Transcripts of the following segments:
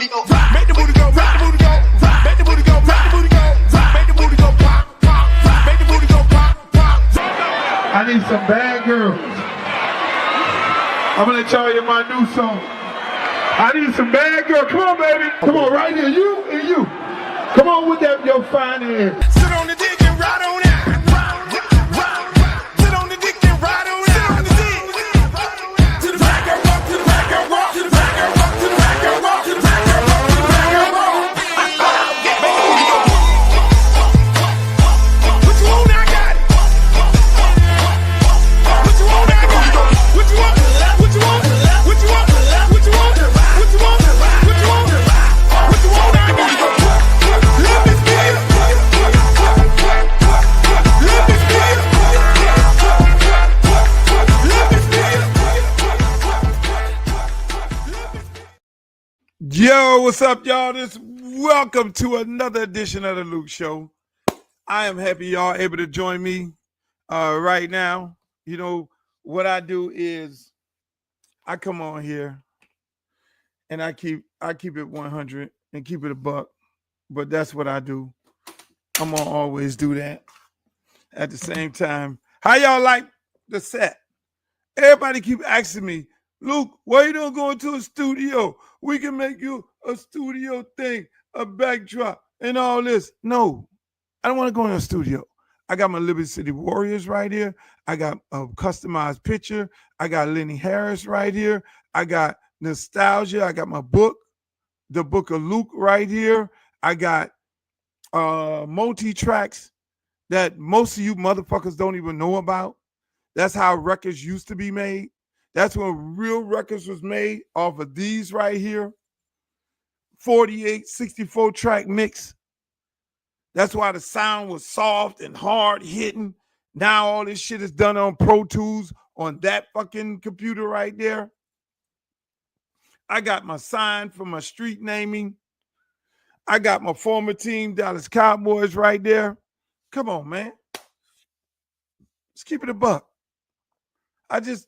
booty go, make the booty go, make the booty go, make the booty go, make the booty go, make the booty go pop, pop, make the booty go pop, pop. I need some bad girls. I'm gonna let y'all hear my new song. I need some bad girls. Come on, baby. Come on, right here. You and you. Come on with that, your fine ass. Sit on the dick and ride on it. Sit on the dick and ride on it. Sit on the dick. To the back and walk, to the back and walk, to the back and walk, to the back and walk, to the back and walk, to the back and walk. What you want, I got it. What you want, I got it. What you want? What you want? What you want? What you want? What you want? What you want? What you want, I got it. Let me feel it. Let me feel it. Yo, what's up, y'all? Welcome to another edition of the Luke Show. I am happy y'all able to join me right now. You know, what I do is I come on here and I keep it 100 and keep it a buck. But that's what I do. I'm gonna always do that. At the same time, how y'all like the set? Everybody keep asking me, Luke, why you don't go into a studio? We can make you a studio thing, a backdrop, and all this. No, I don't want to go in a studio. I got my Liberty City Warriors right here. I got a customized picture. I got Lenny Harris right here. I got nostalgia. I got my book, the Book of Luke right here. I got multi-tracks that most of you motherfuckers don't even know about. That's how records used to be made. That's when real records was made off of these right here. 48, 64 track mix. That's why the sound was soft and hard hitting. Now all this shit is done on Pro Tools on that fucking computer right there. I got my sign for my street naming. I got my former team, Dallas Cowboys, right there. Come on, man. Let's keep it a buck. I just,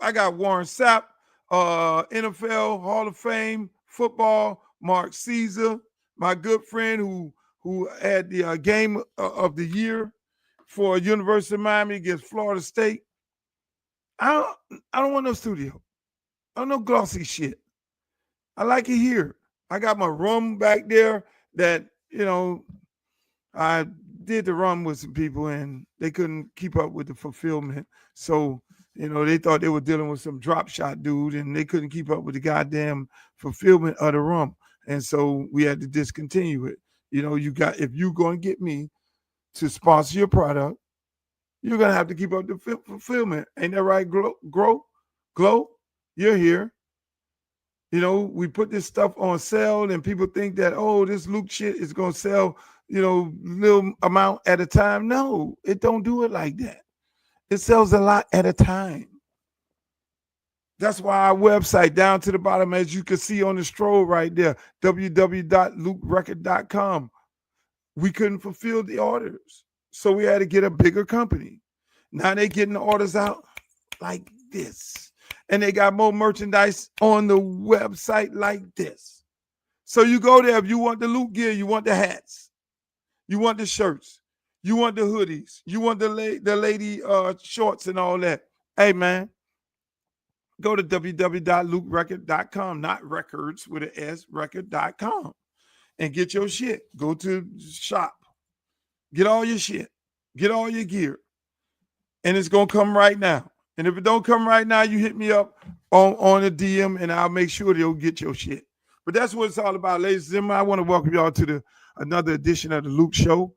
I got Warren Sapp, NFL Hall of Fame, football, Mark Caesar, my good friend who had the game of the year for University of Miami against Florida State. I don't want no studio. I don't know glossy shit. I like it here. I got my room back there that, I did the run with some people and they couldn't keep up with the fulfillment. So, they thought they were dealing with some drop shot dude and they couldn't keep up with the goddamn fulfillment of the rum. And so we had to discontinue it. If you're going to get me to sponsor your product, you're going to have to keep up the fulfillment. Ain't that right, Glow? You're here. We put this stuff on sale and people think that, this Luke shit is going to sell, little amount at a time. No, it don't do it like that. It sells a lot at a time. That's why our website down to the bottom, as you can see on the stroll right there, www.lukerecord.com. We couldn't fulfill the orders. So we had to get a bigger company. Now they getting the orders out like this. And they got more merchandise on the website like this. So you go there if you want the Luke gear, you want the hats, you want the shirts, you want the hoodies, you want the lady shorts and all that. Hey, man, go to www.lukerecord.com, not records with an S, record.com, and get your shit. Go to shop. Get all your shit. Get all your gear. And it's going to come right now. And if it don't come right now, you hit me up on a DM and I'll make sure they'll get your shit. But that's what it's all about, ladies and gentlemen. I want to welcome y'all to another edition of the Luke Show.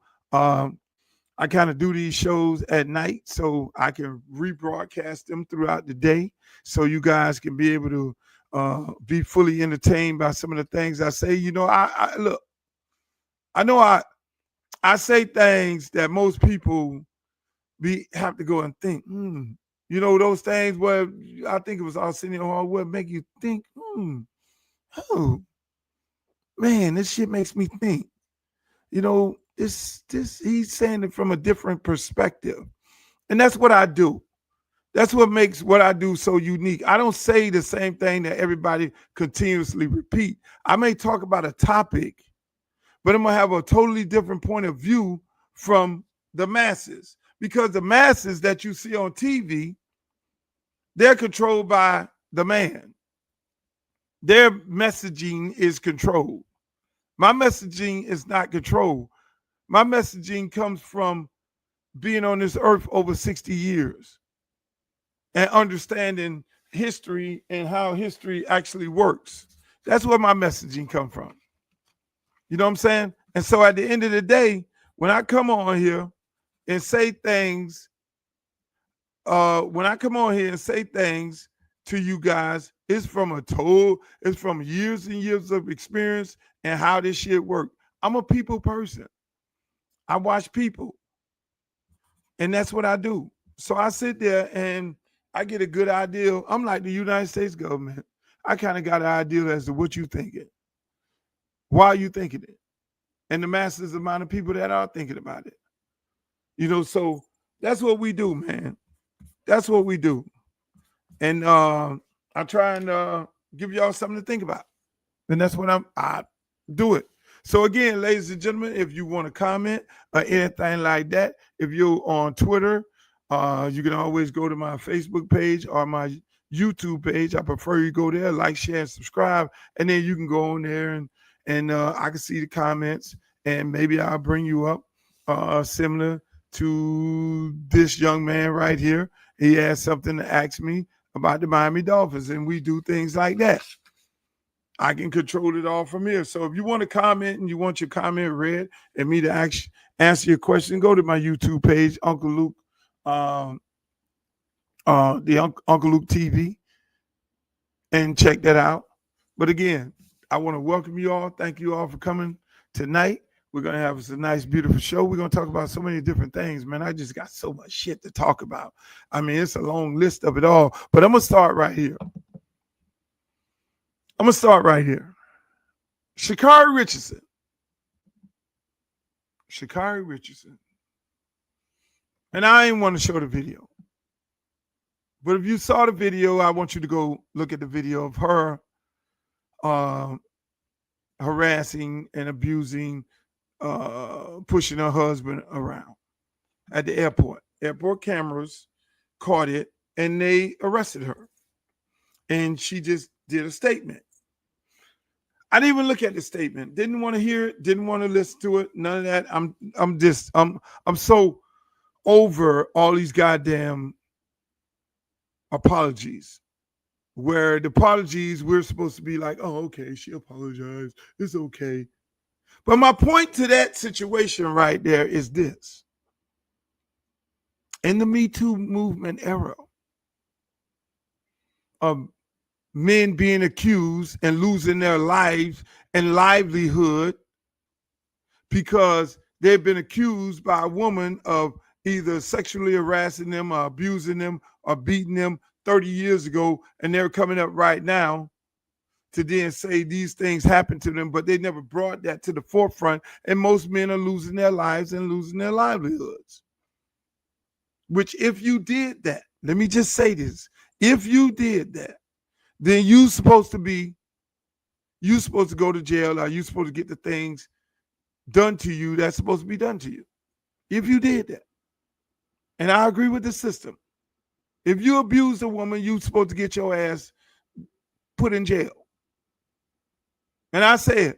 I kind of do these shows at night so I can rebroadcast them throughout the day so you guys can be able to be fully entertained by some of the things I say. I say things that most people have to go and think, those things where I think it was Arsenio Hall would make you think, oh, man, this shit makes me think. He's saying it from a different perspective. And that's what I do. That's what makes what I do so unique. I don't say the same thing that everybody continuously repeat. I may talk about a topic, but I'm going to have a totally different point of view from the masses, because the masses that you see on TV, they're controlled by the man. Their messaging is controlled. My messaging is not controlled. My messaging comes from being on this earth over 60 years and understanding history and how history actually works. That's where my messaging comes from. You know what I'm saying? And so at the end of the day, when I come on here and say things, to you guys, it's from years and years of experience and how this shit works. I'm a people person. I watch people. And that's what I do. So I sit there and I get a good idea. I'm like the United States government. I kind of got an idea as to what you thinking. Why are you thinking it? And the massive amount of people that are thinking about it. You know, so that's what we do, man. That's what we do. And I try and give y'all something to think about. And that's what I do it. So again, ladies and gentlemen, if you want to comment or anything like that, if you're on Twitter, you can always go to my Facebook page or my YouTube page. I prefer you go there, like, share, and subscribe, and then you can go on there and I can see the comments, and maybe I'll bring you up similar to this young man right here. He has something to ask me about the Miami Dolphins, and we do things like that. I can control it all from here. So if you want to comment and you want your comment read and me to answer your question, go to my YouTube page, Uncle Luke, the Uncle Luke TV, and check that out. But again, I want to welcome you all. Thank you all for coming tonight. We're going to have a nice, beautiful show. We're going to talk about so many different things, man. I just got so much shit to talk about. I mean, it's a long list of it all, but I'm going to start right here. Sha'Carri Richardson. And I ain't want to show the video. But if you saw the video, I want you to go look at the video of her harassing and abusing, pushing her husband around at the airport. Airport cameras caught it, and they arrested her. And she just did a statement. I didn't even look at the statement. Didn't want to hear it. Didn't want to listen to it. None of that. I'm so over all these goddamn apologies. Where the apologies, we're supposed to be like, oh, okay, she apologized. It's okay. But my point to that situation right there is this. In the Me Too movement era of men being accused and losing their lives and livelihood because they've been accused by a woman of either sexually harassing them or abusing them or beating them 30 years ago, and they're coming up right now to then say these things happened to them, but they never brought that to the forefront, and most men are losing their lives and losing their livelihoods. Which, if you did that, let me just say this, if you did that, then you're supposed to go to jail, or you're supposed to get the things done to you that's supposed to be done to you. If you did that. And I agree with the system. If you abuse a woman, you're supposed to get your ass put in jail. And I said,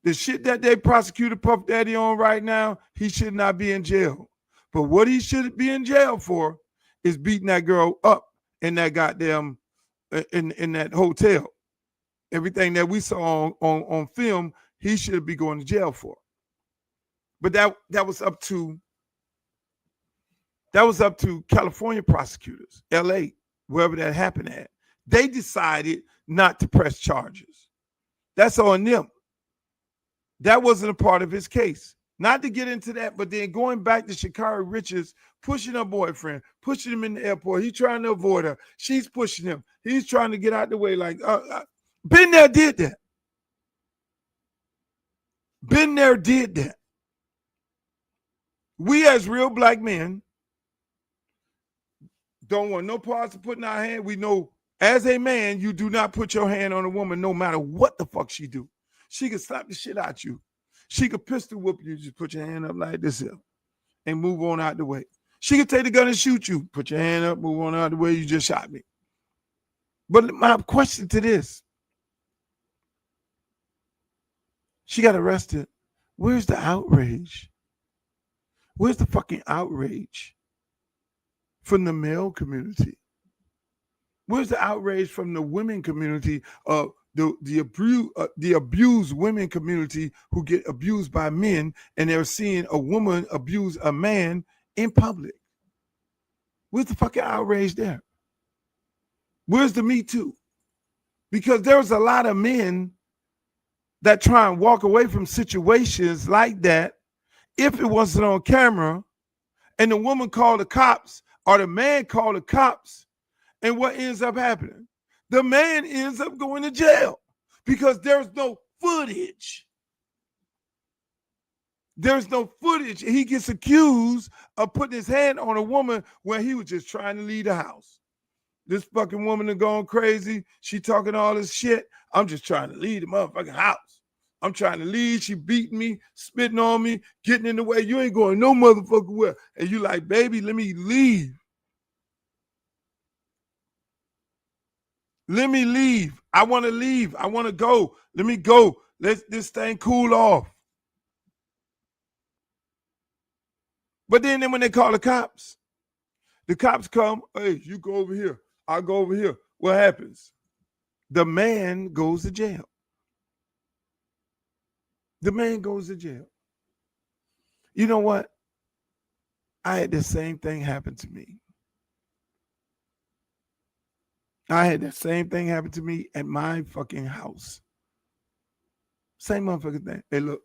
the shit that they prosecuted Puff Daddy on right now, he should not be in jail. But what he should be in jail for is beating that girl up in that goddamn in that hotel. Everything that we saw on film, he should be going to jail for. But that was up to California prosecutors, LA, wherever that happened at. They decided not to press charges. That's on them. That wasn't a part of his case. Not to get into that, but then going back to Sha'Carri Richardson, pushing her boyfriend, pushing him in the airport. He's trying to avoid her. She's pushing him. He's trying to get out the way. Like, been there, did that. Been there, did that. We as real black men don't want no parts of putting our hand. We know as a man, you do not put your hand on a woman no matter what the fuck she do. She could slap the shit out you. She could pistol whoop you. Just put your hand up like this here and move on out the way. She could take the gun and shoot you. Put your hand up, move on out the way. You just shot me. But my question to this, she got arrested. Where's the outrage? Where's the fucking outrage from the male community? Where's the outrage from the women community, the abused women community who get abused by men, and they're seeing a woman abuse a man in public? Where's the fucking outrage there? Where's the Me Too? Because there's a lot of men that try and walk away from situations like that if it wasn't on camera and the woman called the cops or the man called the cops, and what ends up happening? The man ends up going to jail because there's no footage. There's no footage. He gets accused of putting his hand on a woman when he was just trying to leave the house. This fucking woman is going crazy. She talking all this shit. I'm just trying to leave the motherfucking house. I'm trying to leave. She beating me, spitting on me, getting in the way. You ain't going no motherfucking where. And you like, baby, let me leave. Let me leave. I want to leave. I want to go. Let me go. Let this thing cool off. But then when they call the cops come, hey, you go over here. I'll go over here. What happens? The man goes to jail. The man goes to jail. You know what? I had the same thing happen to me. I had the same thing happen to me at my fucking house. Same motherfucking thing. Hey, look,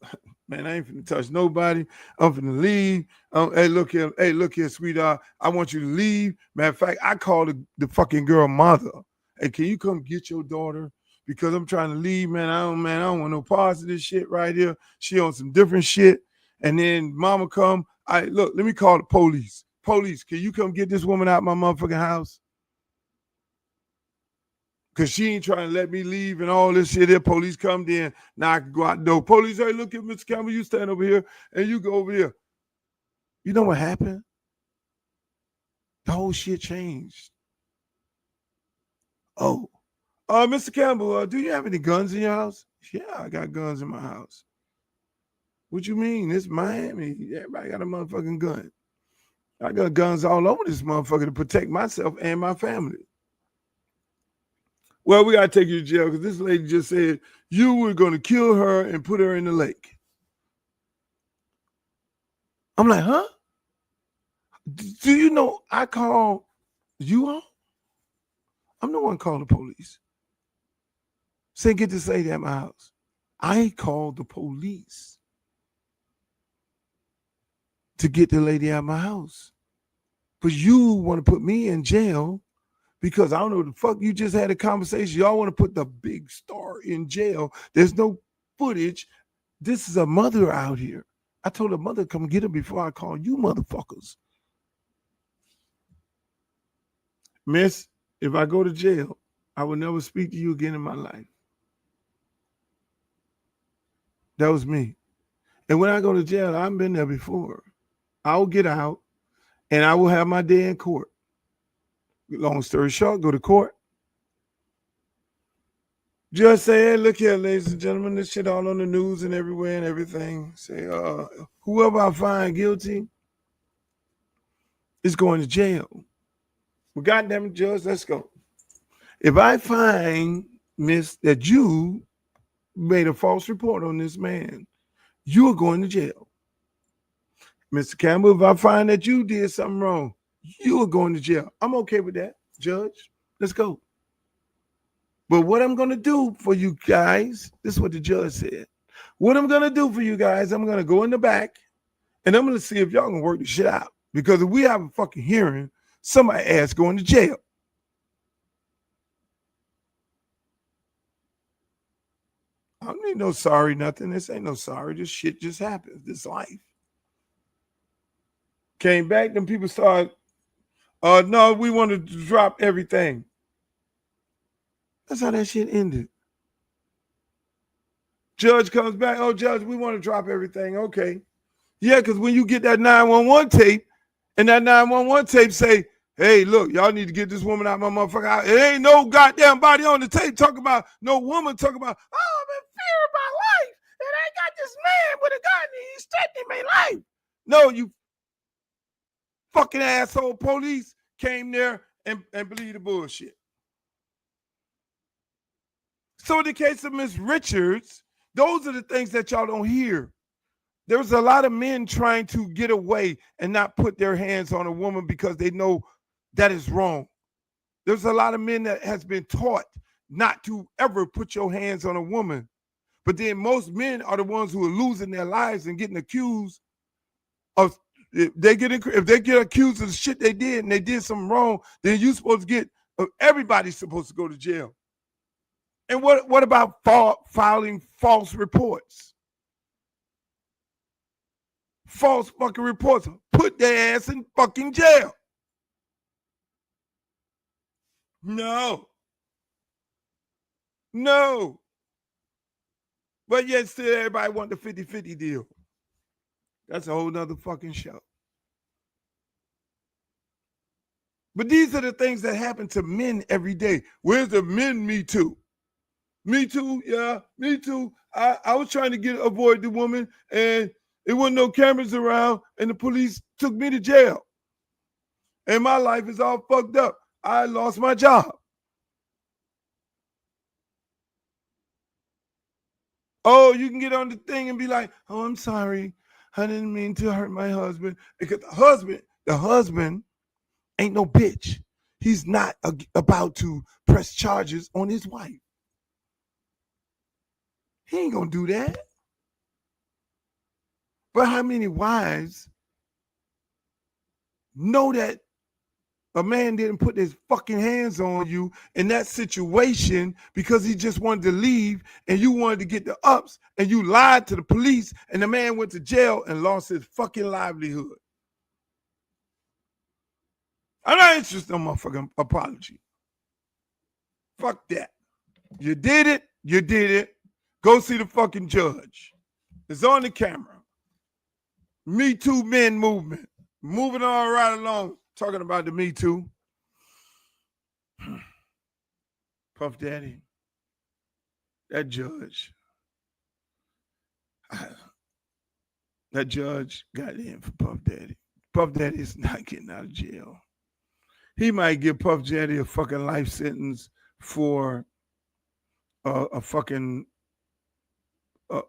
man, I ain't finna touch nobody. I'm finna leave. Hey, look here, sweetheart. I want you to leave. Matter of fact, I called the fucking girl mother. Hey, can you come get your daughter? Because I'm trying to leave, man. I don't want no parts of this shit right here. She on some different shit. And then mama come. Look, let me call the police. Police, can you come get this woman out of my motherfucking house? Because she ain't trying to let me leave and all this shit. There, police come in. Now I can go out the door. Police, hey, look at Mr. Campbell. You stand over here and you go over here. You know what happened? The whole shit changed. Oh, Mr. Campbell, do you have any guns in your house? Yeah, I got guns in my house. What you mean? It's Miami. Everybody got a motherfucking gun. I got guns all over this motherfucker to protect myself and my family. Well, we got to take you to jail because this lady just said you were going to kill her and put her in the lake. I'm like, huh? Do you know I call you on? I'm the one calling the police. Say, get this lady at my house. I called the police to get the lady out of my house. But you want to put me in jail because I don't know what the fuck, you just had a conversation. Y'all want to put the big star in jail. There's no footage. This is a mother out here. I told her mother, come get her before I call you motherfuckers. Miss, if I go to jail, I will never speak to you again in my life. That was me. And when I go to jail, I've been there before. I'll get out and I will have my day in court. Long story short, go to court. Judge say, hey, look here, ladies and gentlemen, this shit all on the news and everywhere and everything. Say, whoever I find guilty is going to jail. Well, goddamn it, Judge, let's go. If I find, miss, that you made a false report on this man, you are going to jail. Mr. Campbell, if I find that you did something wrong, you are going to jail. I'm okay with that, Judge. Let's go. But what I'm going to do for you guys, this is what the judge said. What I'm going to do for you guys, I'm going to go in the back and I'm going to see if y'all can work this shit out. Because if we have a fucking hearing, somebody ass going to jail. I don't need no sorry, nothing. This ain't no sorry. This shit just happens. This life. Came back, them people started No, we want to drop everything. That's how that shit ended. Judge comes back. Oh, judge, we want to drop everything. Okay. Yeah, because when you get that 911 tape, and that 911 tape say, hey, look, y'all need to get this woman out my motherfucker house. It ain't no goddamn body on the tape talking about, no woman talking about, oh, I'm in fear of my life. And I got this man with a gun and he's threatening my life. No, you fucking asshole police came there and believed the bullshit. So in the case of Miss Richards, those are the things that y'all don't hear. There's a lot of men trying to get away and not put their hands on a woman because they know that is wrong. There's a lot of men that has been taught not to ever put your hands on a woman. But then most men are the ones who are losing their lives and getting accused of, if they get accused of the shit they did and they did something wrong, then you supposed to get, everybody's supposed to go to jail. And what about filing false reports? False fucking reports. Put their ass in fucking jail. No. But yet still everybody want the 50-50 deal. That's a whole nother fucking show. But these are the things that happen to men every day. Where's the men Me Too? Me too, yeah, me too. I was trying to avoid the woman, and there wasn't no cameras around, and the police took me to jail. And my life is all fucked up. I lost my job. Oh, you can get on the thing and be like, oh, I'm sorry. I didn't mean to hurt my husband. Because the husband ain't no bitch. He's not about to press charges on his wife. He ain't gonna do that. But how many wives know that a man didn't put his fucking hands on you in that situation because he just wanted to leave and you wanted to get the ups and you lied to the police and the man went to jail and lost his fucking livelihood? I'm not interested in my fucking apology. Fuck that. You did it. Go see the fucking judge. It's on the camera. Me Too men movement. Moving on right along. Talking about the Me Too. Puff Daddy. That judge. That judge got in for Puff Daddy. Puff Daddy is not getting out of jail. He might give Puff Daddy a fucking life sentence for a fucking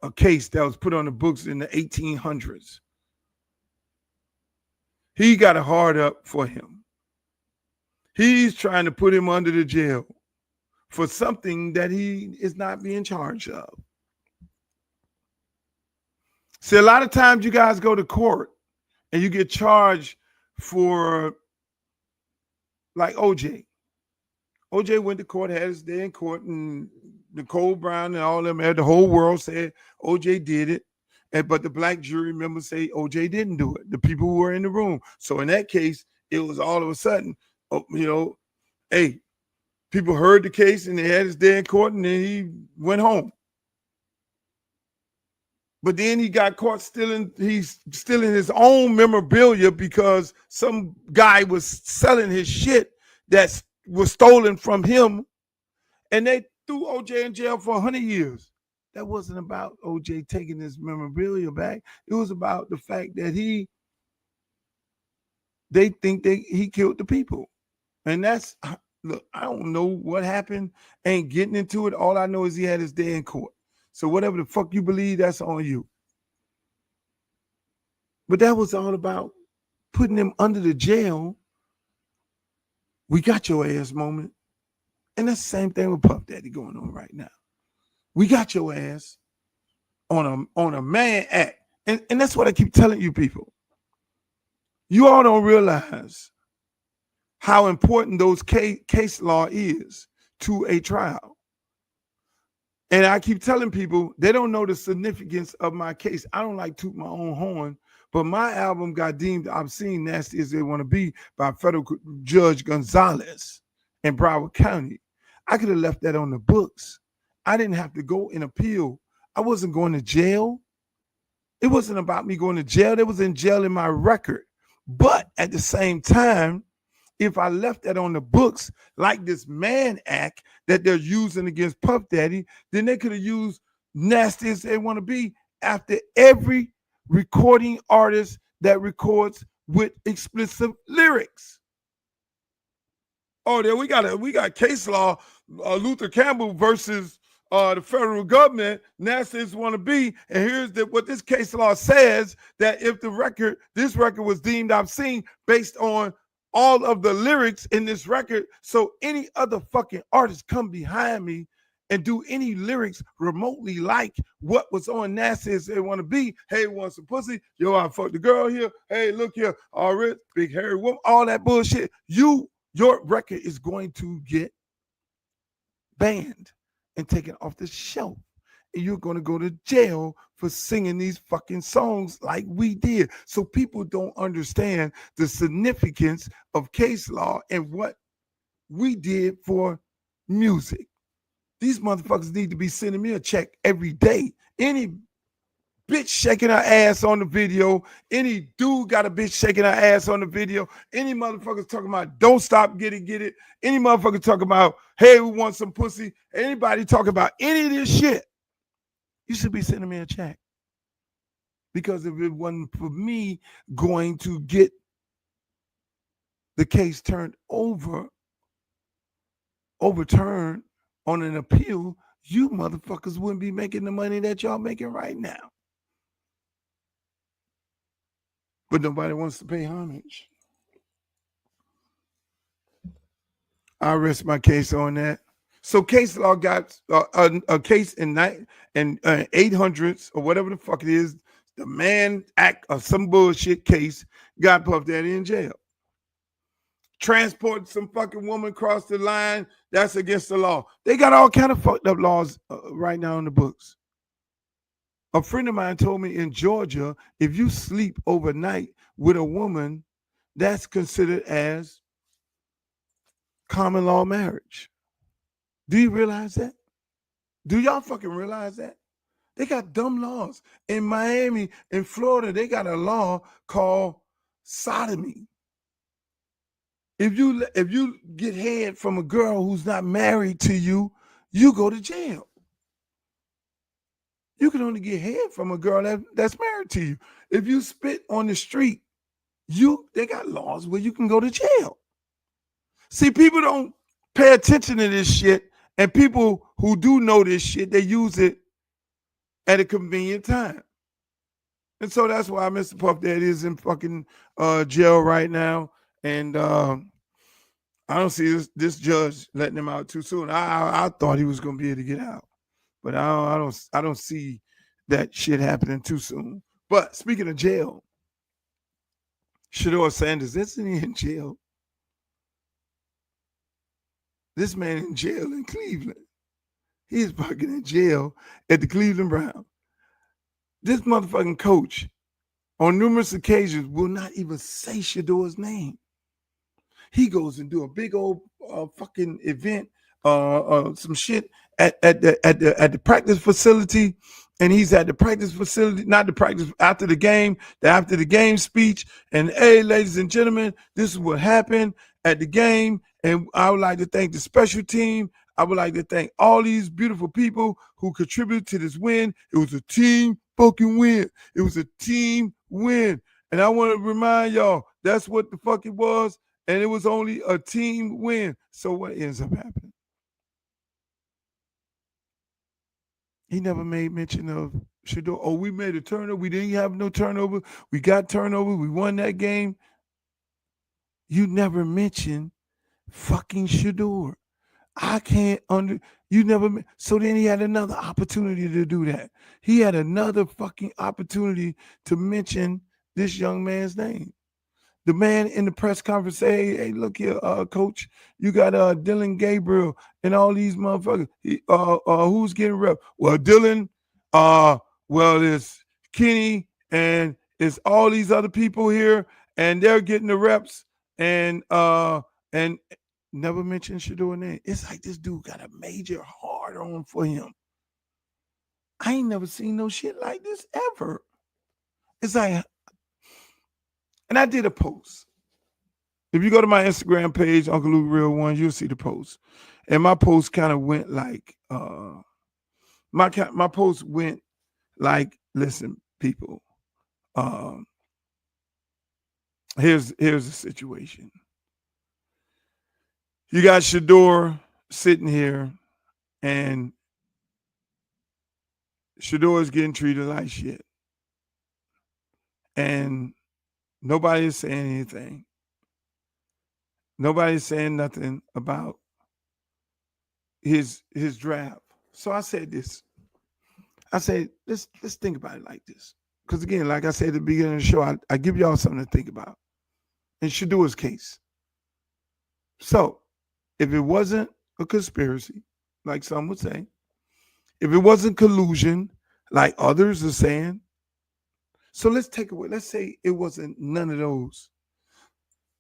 a case that was put on the books in the 1800s. He got a hard up for him. He's trying to put him under the jail for something that he is not being charged of. See, a lot of times you guys go to court and you get charged for, like OJ. OJ went to court, had his day in court, and Nicole Brown and all them, the whole world said OJ did it. But the black jury members say OJ didn't do it, the people who were in the room. So in that case, it was all of a sudden, hey, people heard the case and they had his day in court and then he went home. But then he got caught stealing his own memorabilia because some guy was selling his shit that was stolen from him, and they threw OJ in jail for 100 years. That wasn't about OJ taking his memorabilia back. It was about the fact that they think he killed the people. And that's, look, I don't know what happened. Ain't getting into it. All I know is he had his day in court. So whatever the fuck you believe, that's on you. But that was all about putting him under the jail. We got your ass moment. And that's the same thing with Puff Daddy going on right now. We got your ass on a man act. And that's what I keep telling you people. You all don't realize how important those case law is to a trial. And I keep telling people, they don't know the significance of my case. I don't like toot my own horn, But my album got deemed obscene, nasty as they want to be by federal judge Gonzalez in Broward County. I could have left that on the books. I didn't have to go and appeal. I wasn't going to jail. It wasn't about me going to jail. There was in jail in my record. But at the same time, if I left that on the books, like this Mann Act that they're using against Puff Daddy, then they could have used nasty as they want to be after every recording artist that records with explicit lyrics. Oh, there we got case law, Luther Campbell versus the federal government, nasty as want to be. And here's what this case law says, that if this record was deemed obscene based on all of the lyrics in this record, so any other fucking artist come behind me and do any lyrics remotely like what was on Nasty as they want to be. Hey, want some pussy? Yo, I fucked the girl here. Hey, look here. All right, big hairy woman, all that bullshit. Your record is going to get banned and taken off the shelf. And you're going to go to jail for singing these fucking songs like we did. So people don't understand the significance of case law and what we did for music. These motherfuckers need to be sending me a check every day. Any bitch shaking her ass on the video, any dude got a bitch shaking her ass on the video, any motherfuckers talking about don't stop, get it, any motherfucker talking about, hey, we want some pussy, anybody talking about any of this shit, you should be sending me a check. Because if it wasn't for me going to get the case overturned on an appeal, you motherfuckers wouldn't be making the money that y'all making right now. But nobody wants to pay homage. I rest my case on that. So case law got a case in 800s or whatever the fuck it is, the Mann Act or some bullshit case, got Puff Daddy in jail. Transporting some fucking woman across the line, that's against the law. They got all kind of fucked up laws right now in the books. A friend of mine told me in Georgia, if you sleep overnight with a woman, that's considered as common law marriage. Do you realize that? Do y'all fucking realize that? They got dumb laws. In Miami, in Florida, they got a law called sodomy. If you get head from a girl who's not married to you, you go to jail. You can only get head from a girl that's married to you. If you spit on the street, they got laws where you can go to jail. See, people don't pay attention to this shit, and people who do know this shit, they use it at a convenient time. And so that's why Mr. Puff Daddy is in fucking jail right now. And I don't see this judge letting him out too soon. I thought he was going to be able to get out, but I don't see that shit happening too soon. But speaking of jail, Shedeur Sanders, isn't he in jail? This man in jail in Cleveland. He is fucking in jail at the Cleveland Browns. This motherfucking coach, on numerous occasions, will not even say Shedeur's name. He goes and do a big old fucking event, some shit at the practice facility, and he's at the practice facility, not the practice, after the game speech, and hey, ladies and gentlemen, this is what happened at the game, and I would like to thank the special team. I would like to thank all these beautiful people who contributed to this win. It was a team fucking win. It was a team win. And I want to remind y'all, that's what the fuck it was. And it was only a team win. So what ends up happening? He never made mention of Shedeur. Oh, we made a turnover. We didn't have no turnover. We got turnover. We won that game. You never mentioned fucking Shedeur. I can't you never. So then he had another opportunity to do that. He had another fucking opportunity to mention this young man's name. The man in the press conference say, hey, look here, coach, you got Dylan Gabriel and all these motherfuckers. Who's getting rep? Well, Dylan, well, it's Kenny and It's all these other people here, and they're getting the reps, and never mention Shedeur name. It's like this dude got a major hard on for him. I ain't never seen no shit like this ever. It's like, and I did a post. If you go to my Instagram page, Uncle Luke Real One, you'll see the post. And my post kind of went like, my post went like, listen, people, here's the situation. You got Shedeur sitting here, and Shedeur is getting treated like shit. And nobody is saying anything. Nobody's saying nothing about his draft. So I said this. I said, let's think about it like this. Because again, like I said at the beginning of the show, I give y'all something to think about. In Shedeur's case. So if it wasn't a conspiracy, like some would say, if it wasn't collusion, like others are saying, so let's take away, let's say it wasn't none of those.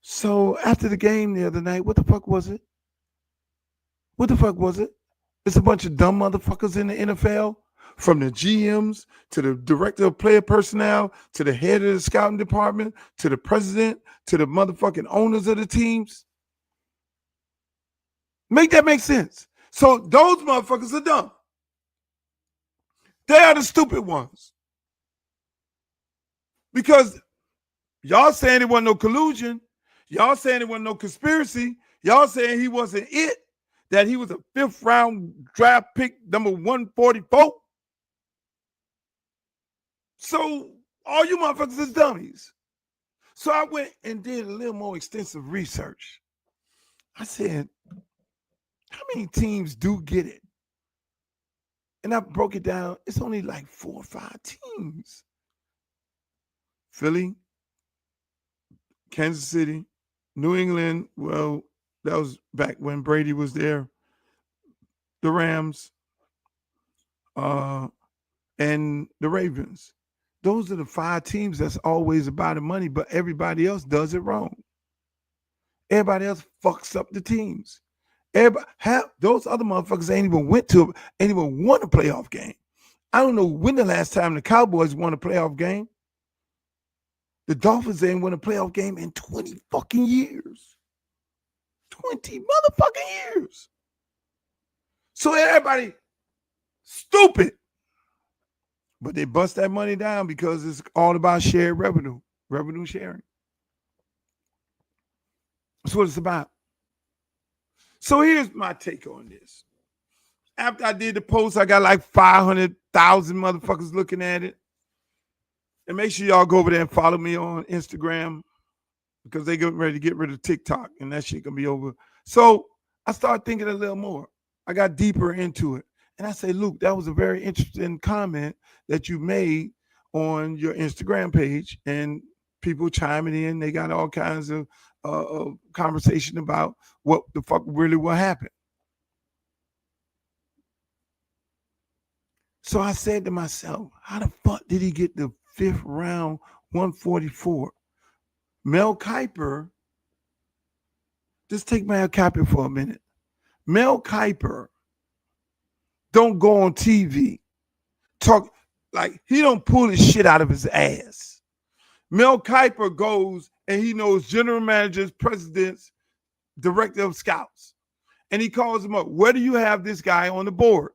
So after the game the other night, what the fuck was it? What the fuck was it? It's a bunch of dumb motherfuckers in the NFL, from the GMs to the director of player personnel to the head of the scouting department to the president to the motherfucking owners of the teams. Make that make sense. So those motherfuckers are dumb. They are the stupid ones. Because y'all saying it wasn't no collusion. Y'all saying it wasn't no conspiracy. Y'all saying he wasn't it. That he was a 5th round draft pick, number 144. So all you motherfuckers is dummies. So I went and did a little more extensive research. I said, how many teams do get it? And I broke it down. It's only like 4 or 5 teams. Philly, Kansas City, New England. Well, that was back when Brady was there. The Rams, and the Ravens. Those are the 5 teams that's always about the money, but everybody else does it wrong. Everybody else fucks up the teams. Those other motherfuckers ain't even won a playoff game. I don't know when the last time the Cowboys won a playoff game. The Dolphins ain't won a playoff game in 20 fucking years. 20 motherfucking years. So everybody stupid. But they bust that money down because it's all about shared revenue sharing. That's what it's about. So here's my take on this. After I did the post, I got like 500,000 motherfuckers looking at it. And make sure y'all go over there and follow me on Instagram, because they getting ready to get rid of TikTok and that shit gonna be over. So I started thinking a little more. I got deeper into it. And I say, Luke, that was a very interesting comment that you made on your Instagram page, and people chiming in. They got all kinds of conversation about what the fuck really will happen. So I said to myself, how the fuck did he get the 5th round 144? Mel Kiper, just take Mel Kiper for a minute. Mel Kiper don't go on TV, talk like he don't pull his shit out of his ass. Mel Kiper goes and he knows general managers, presidents, director of scouts. And he calls them up. Where do you have this guy on the board?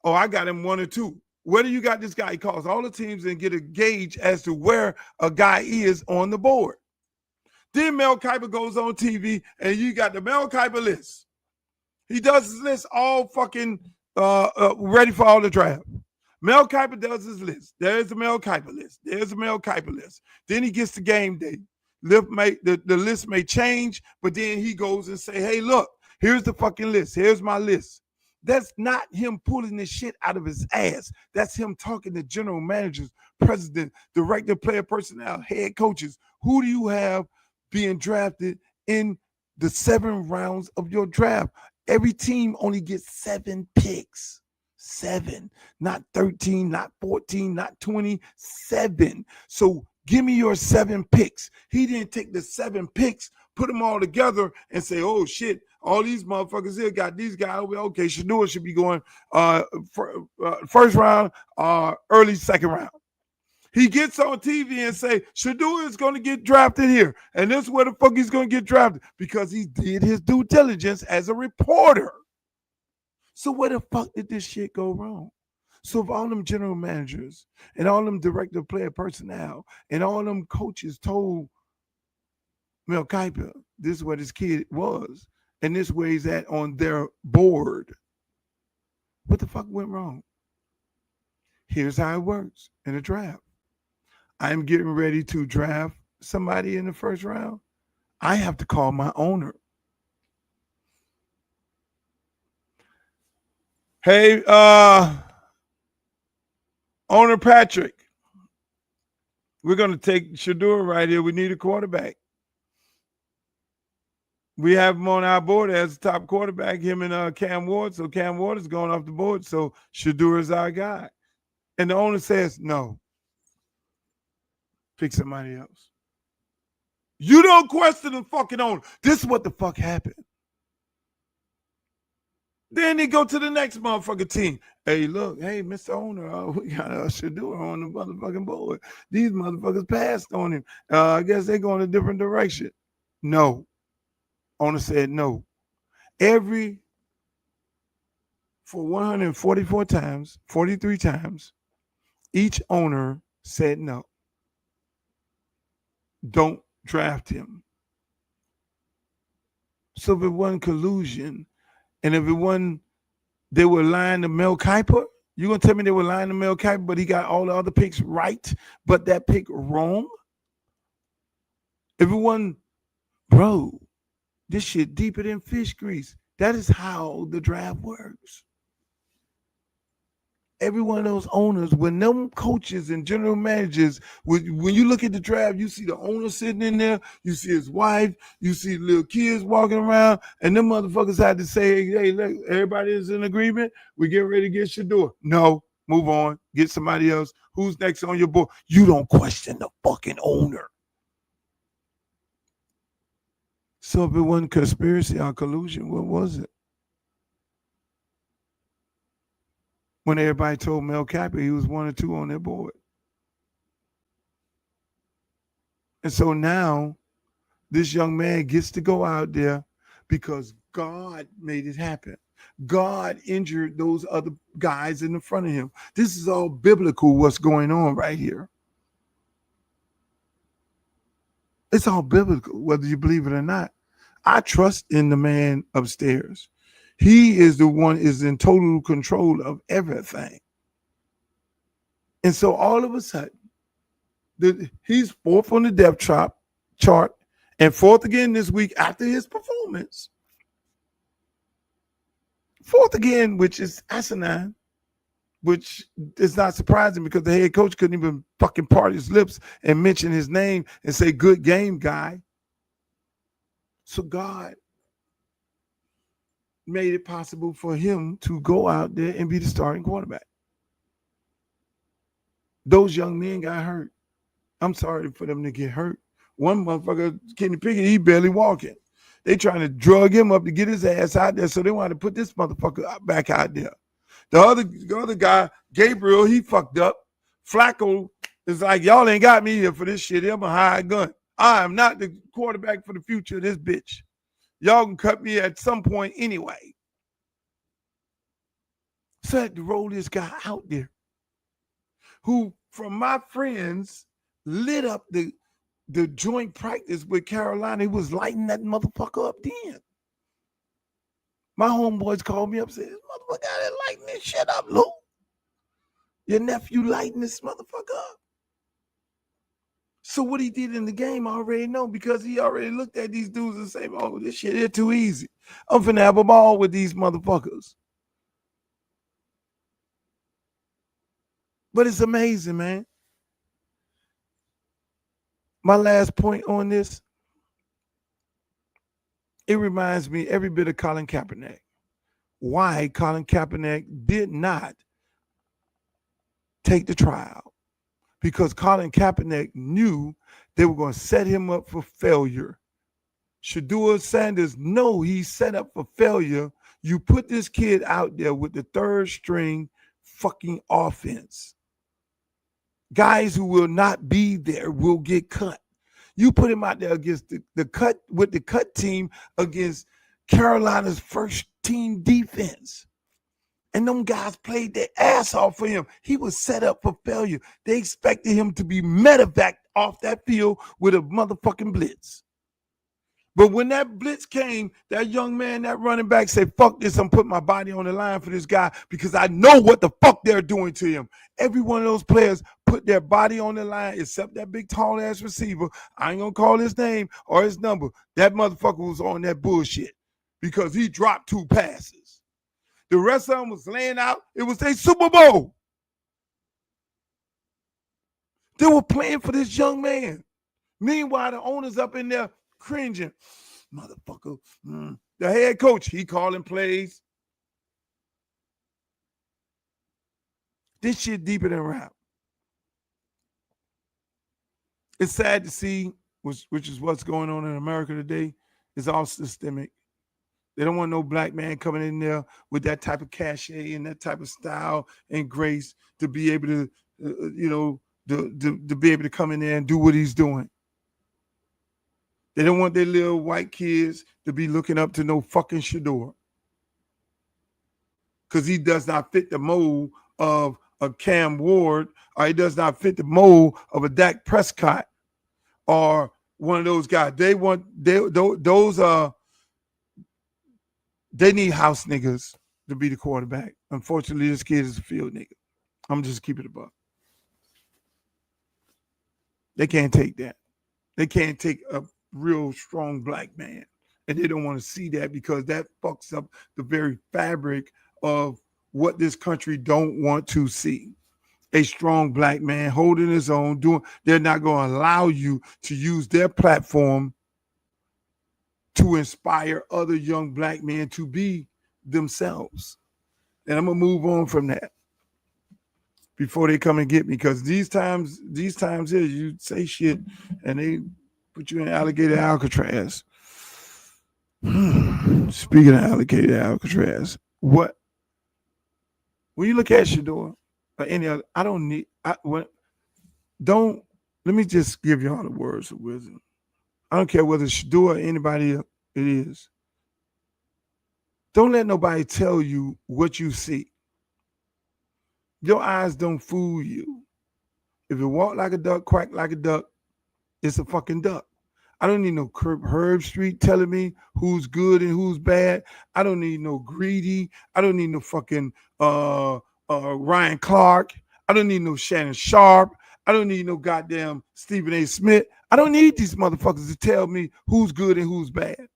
Oh, I got him 1 or 2. Where do you got this guy? He calls all the teams and get a gauge as to where a guy is on the board. Then Mel Kiper goes on TV and you got the Mel Kiper list. He does his list all fucking ready for all the draft. Mel Kiper does his list. There's the Mel Kiper list. There's the Mel Kiper list. Then he gets to game day. The list may change, but then he goes and say, hey, look, here's the fucking list. Here's my list. That's not him pulling this shit out of his ass. That's him talking to general managers, president, director, player personnel, head coaches. Who do you have being drafted in the 7 rounds of your draft? Every team only gets 7 picks. 7, not 13, not 14, not 27. So give me your 7 picks. He didn't take the 7 picks, put them all together and say, oh shit, all these motherfuckers here got these guys. Okay, Shedeur should be going first round, early second round. He gets on TV and say, Shedeur is going to get drafted here. And this is where the fuck he's going to get drafted because he did his due diligence as a reporter. So where the fuck did this shit go wrong? So if all them general managers and all them director of player personnel and all them coaches told Mel Kiper this is where this kid was and this is where he's at on their board, what the fuck went wrong? Here's how it works in a draft. I'm getting ready to draft somebody in the first round. I have to call my owner. Hey, owner Patrick, we're going to take Shedeur right here. We need a quarterback. We have him on our board as a top quarterback, him and Cam Ward. So Cam Ward is going off the board. So Shedeur is our guy. And the owner says, no, pick somebody else. You don't question the fucking owner. This is what the fuck happened. Then they go to the next motherfucking team. Hey, look, hey, Mr. Owner, we got Shedeur on the motherfucking board. These motherfuckers passed on him. I guess they're going a different direction. No. Owner said no. For 144 times, 43 times, each owner said no. Don't draft him. So if it wasn't collusion, and if it wasn't, they were lying to Mel Kiper, you gonna tell me they were lying to Mel Kiper, but he got all the other picks right, but that pick wrong? If it wasn't, bro, this shit deeper than fish grease. That is how the draft works. Every one of those owners, when them coaches and general managers, when you look at the draft, you see the owner sitting in there, you see his wife, you see little kids walking around, and them motherfuckers had to say, hey, look, everybody is in agreement. We get ready to get Shedeur. No, move on. Get somebody else. Who's next on your board? You don't question the fucking owner. So if it wasn't conspiracy or collusion, what was it? When everybody told Mel Kiper he was 1 or 2 on their board. And so now this young man gets to go out there because God made it happen. God injured those other guys in the front of him. This is all biblical, what's going on right here. It's all biblical, whether you believe it or not. I trust in the man upstairs. He is the one is in total control of everything. And so all of a sudden, he's 4th on the depth chart and 4th again this week after his performance. 4th again, which is asinine, which is not surprising because the head coach couldn't even fucking part his lips and mention his name and say, good game, guy. So God made it possible for him to go out there and be the starting quarterback. Those young men got hurt. I'm sorry for them to get hurt. One motherfucker, Kenny Pickett, he barely walking. They trying to drug him up to get his ass out there, so they want to put this motherfucker back out there. The other guy, Gabriel, he fucked up. Flacco is like, y'all ain't got me here for this shit. I'm a hired gun. I am not the quarterback for the future of this bitch. Y'all can cut me at some point anyway. So I had to roll this guy out there who, from my friends, lit up the joint practice with Carolina. He was lighting that motherfucker up then. My homeboys called me up and said, this motherfucker out there lighting this shit up, Lou. Your nephew lighting this motherfucker up. So what he did in the game, I already know because he already looked at these dudes and said, oh, this shit is too easy. I'm finna have a ball with these motherfuckers. But it's amazing, man. My last point on this, it reminds me every bit of Colin Kaepernick. why Colin Kaepernick did not take the trial. Because Colin Kaepernick knew they were going to set him up for failure. Shedeur Sanders, no, he's set up for failure. You put this kid out there with the third string fucking offense. Guys who will not be there will get cut. You put him out there against the cut team against Carolina's first team defense. And them guys played their ass off for him. He was set up for failure. They expected him to be medevaced off that field with a motherfucking blitz. But when that blitz came, that young man, that running back said, fuck this, I'm putting my body on the line for this guy because I know what the fuck they're doing to him. Every one of those players put their body on the line except that big tall ass receiver. I ain't gonna call his name or his number. That motherfucker was on that bullshit because he dropped 2 passes. The rest of them was laying out. It was their Super Bowl. They were playing for this young man. Meanwhile, the owner's up in there cringing. Motherfucker. The head coach, he calling plays. This shit deeper than rap. It's sad to see, which is what's going on in America today. It's all systemic. They don't want no black man coming in there with that type of cachet and that type of style and grace to be able to, to be able to come in there and do what he's doing. They don't want their little white kids to be looking up to no fucking Shedeur. Because he does not fit the mold of a Cam Ward, or he does not fit the mold of a Dak Prescott or one of those guys. They need house niggas to be the quarterback. Unfortunately, this kid is a field nigga. I'm just keeping it above. They can't take that. They can't take a real strong black man. And they don't want to see that because that fucks up the very fabric of what this country don't want to see. A strong black man holding his own, they're not going to allow you to use their platform to inspire other young black men to be themselves. And I'm going to move on from that before they come and get me, because these times here, you say shit and they put you in alligator Alcatraz. Speaking of alligator Alcatraz, when you look at Shedeur or any other, let me just give y'all the words of wisdom. I don't care whether it's Shedeur or anybody else it is. Don't let nobody tell you what you see. Your eyes don't fool you. If it walk like a duck, quack like a duck, it's a fucking duck. I don't need no Herb Street telling me who's good and who's bad. I don't need no Greedy. I don't need no fucking Ryan Clark. I don't need no Shannon Sharp. I don't need no goddamn Stephen A. Smith. I don't need these motherfuckers to tell me who's good and who's bad.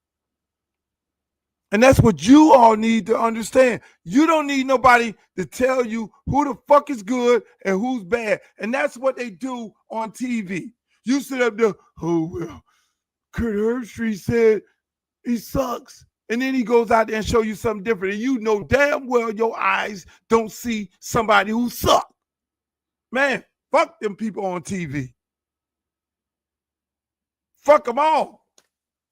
And that's what you all need to understand. You don't need nobody to tell you who the fuck is good and who's bad. And that's what they do on TV. You sit up there, oh, well, Kurt Herbstreit said he sucks. And then he goes out there and show you something different. And you know damn well your eyes don't see somebody who sucks. Man, fuck them people on TV. Fuck them all.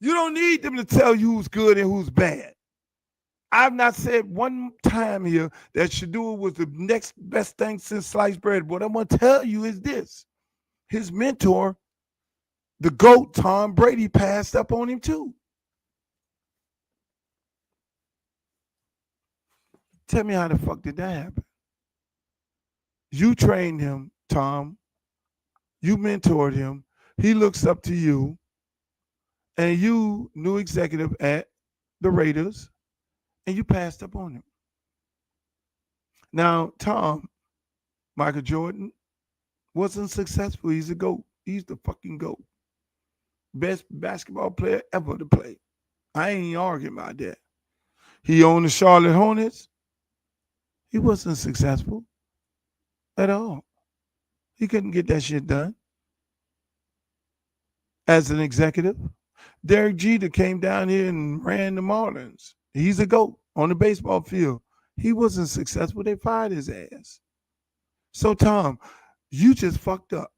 You don't need them to tell you who's good and who's bad. I've not said one time here that Shedeur was the next best thing since sliced bread. What I'm going to tell you is this. His mentor, the GOAT, Tom Brady, passed up on him too. Tell me how the fuck did that happen? You trained him, Tom. You mentored him. He looks up to you. And you, new executive at the Raiders, and you passed up on him. Now, Tom, Michael Jordan, wasn't successful. He's a GOAT. He's the fucking GOAT. Best basketball player ever to play. I ain't arguing about that. He owned the Charlotte Hornets. He wasn't successful at all. He couldn't get that shit done as an executive. Derek Jeter came down here and ran the Marlins. He's a GOAT. on the baseball field. He wasn't successful. They fired his ass. So, Tom, you just fucked up.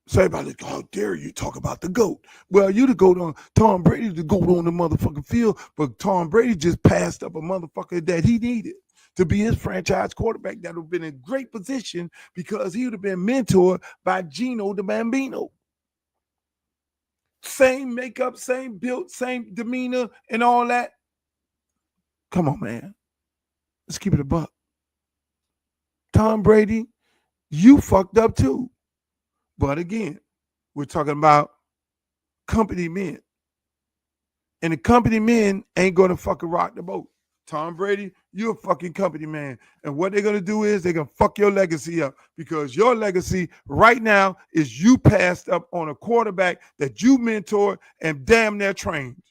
So everybody like, how dare you talk about the GOAT? Well, you the GOAT on Tom Brady, the GOAT on the motherfucking field, but Tom Brady just passed up a motherfucker that he needed to be his franchise quarterback that would have been in great position because he would have been mentored by Gino the Bambino. Same makeup, same build, same demeanor, and all that. Come on, man. Let's keep it a buck. Tom Brady, you fucked up too. But again, we're talking about company men. And the company men ain't going to fucking rock the boat. Tom Brady, you're a fucking company man. And what they're going to do is they're going to fuck your legacy up because your legacy right now is you passed up on a quarterback that you mentored and damn near trained.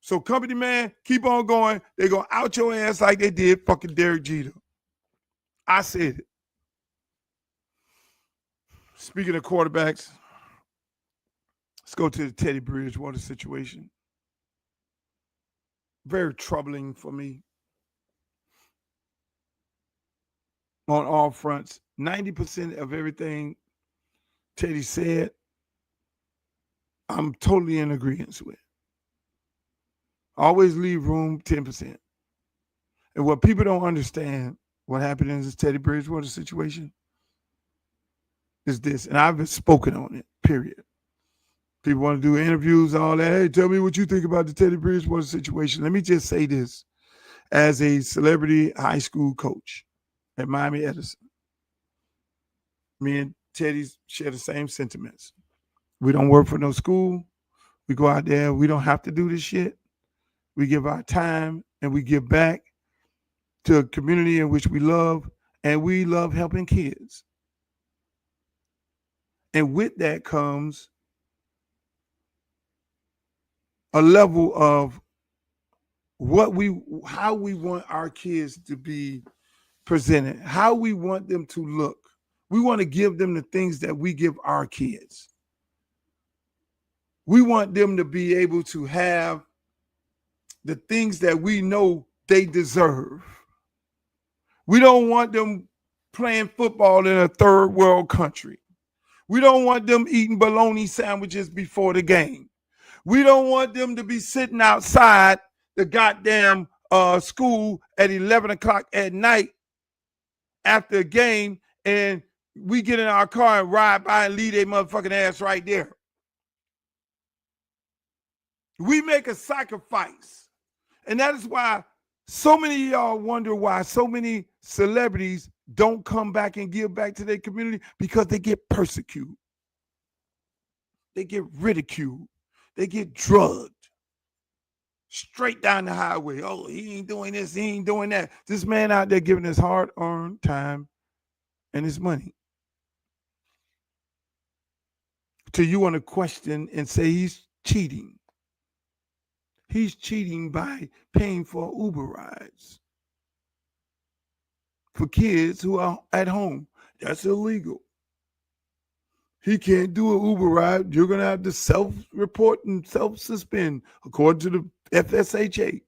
So company man, keep on going. They're going to out your ass like they did fucking Derek Jeter. I said it. Speaking of quarterbacks, let's go to the Teddy Bridgewater situation. Very troubling for me on all fronts. 90% of everything Teddy said, I'm totally in agreement with. Always leave room 10%. And what people don't understand, what happened in this Teddy Bridgewater situation, is this. And I've spoken on it, period. People want to do interviews, all that. Hey, tell me what you think about the Teddy Bridgewater situation. Let me just say this. As a celebrity high school coach at Miami-Dade, me and Teddy share the same sentiments. We don't work for no school. We go out there. We don't have to do this shit. We give our time and we give back to a community in which we love, and we love helping kids. And with that comes a level of how we want our kids to be presented, how we want them to look. We want to give them the things that we give our kids. We want them to be able to have the things that we know they deserve. We don't want them playing football in a third world country. We don't want them eating bologna sandwiches before the game. We don't want them to be sitting outside the goddamn school at 11 o'clock at night after a game and we get in our car and ride by and leave their motherfucking ass right there. We make a sacrifice. And that is why so many of y'all wonder why so many celebrities don't come back and give back to their community, because they get persecuted. They get ridiculed. They get drugged. Straight down the highway. Oh, he ain't doing this. He ain't doing that. This man out there giving his hard-earned time and his money. Till you want to question and say he's cheating. He's cheating by paying for Uber rides for kids who are at home. That's illegal. He can't do an Uber ride. You're going to have to self-report and self-suspend according to the FSHA.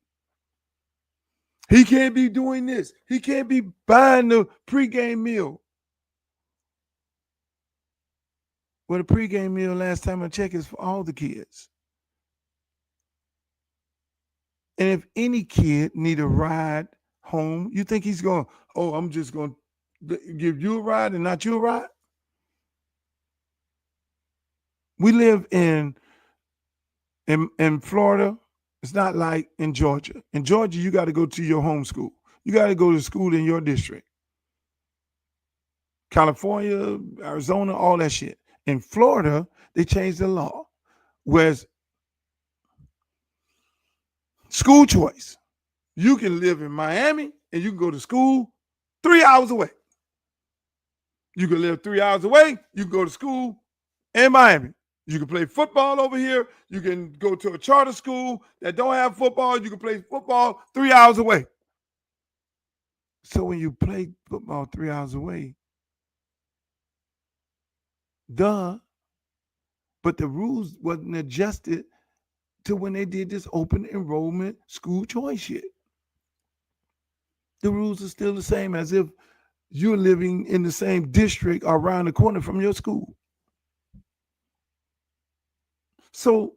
He can't be doing this. He can't be buying the pregame meal. Well, the pregame meal, last time I checked, is for all the kids. And if any kid need a ride home, you think he's going, oh, I'm just going to give you a ride and not you a ride? We live in Florida. It's not like in Georgia. In Georgia, you got to go to your home school. You got to go to school in your district. California, Arizona, all that shit. In Florida, they changed the law. Whereas school choice, you can live in Miami and you can go to school 3 hours away. You can live 3 hours away. You can go to school in Miami. You can play football over here. You can go to a charter school that don't have football. You can play football 3 hours away. So when you play football 3 hours away, but the rules wasn't adjusted to when they did this open enrollment school choice shit. The rules are still the same as if you're living in the same district or around the corner from your school. So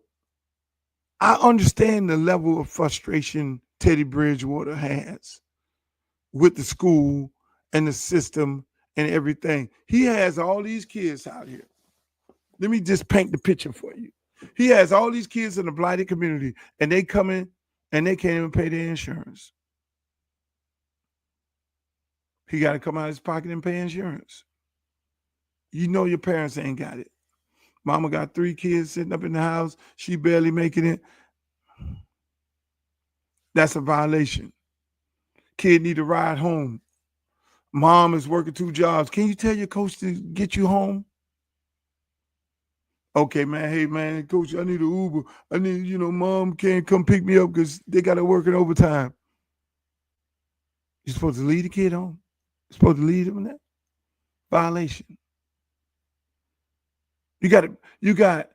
I understand the level of frustration Teddy Bridgewater has with the school and the system and everything. He has all these kids out here. Let me just paint the picture for you. He has all these kids in the blighted community, and they come in and they can't even pay their insurance. He got to come out of his pocket and pay insurance. You know your parents ain't got it. Mama got 3 kids sitting up in the house. She barely making it. That's a violation. Kid need a ride home. Mom is working 2 jobs. Can you tell your coach to get you home? Okay, man. Hey, man, coach, I need an Uber. I need, mom can't come pick me up because they got to work in overtime. You're supposed to leave the kid home. You're supposed to leave him in that violation. You got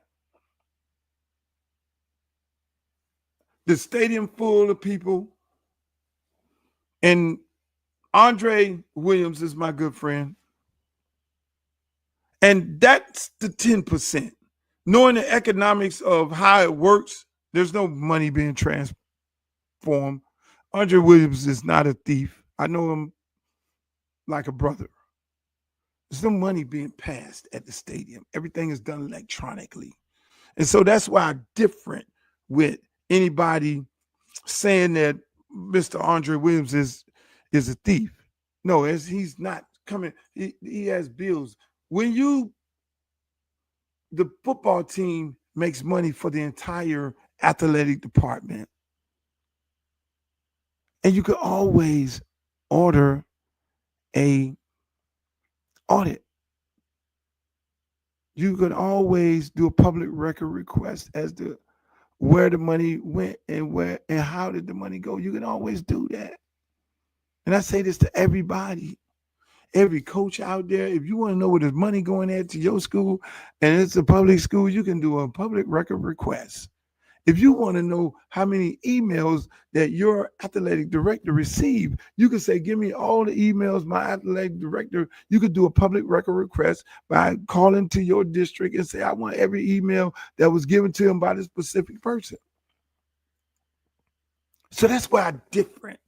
the stadium full of people, and Andre Williams is my good friend. And that's the 10%. Knowing the economics of how it works, there's no money being transformed. Andre Williams is not a thief. I know him like a brother. There's no money being passed at the stadium. Everything is done electronically. And so that's why I'm different with anybody saying that Mr. Andre Williams is a thief. No, he's not coming. He has bills. When the football team makes money for the entire athletic department, and you could always order a audit. You could always do a public record request as to where the money went and how did the money go. You can always do that. And I say this to everybody, every coach out there. If you want to know where the money going at to your school and it's a public school, you can do a public record request. If you want to know how many emails that your athletic director received, you can say, give me all the emails my athletic director. You could do a public record request by calling to your district and say, I want every email that was given to him by this specific person. So that's why I'm different.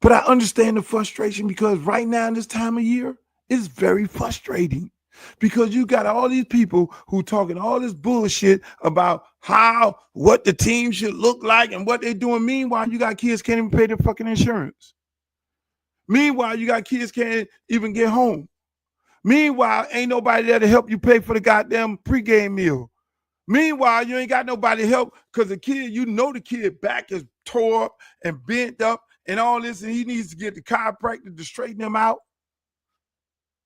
But I understand the frustration because right now in this time of year, it's very frustrating. Because you got all these people who talking all this bullshit about what the team should look like and what they're doing. Meanwhile, you got kids can't even pay their fucking insurance. Meanwhile, you got kids can't even get home. Meanwhile, ain't nobody there to help you pay for the goddamn pregame meal. Meanwhile, you ain't got nobody to help because the kid back is tore up and bent up and all this, and he needs to get the chiropractor to straighten him out.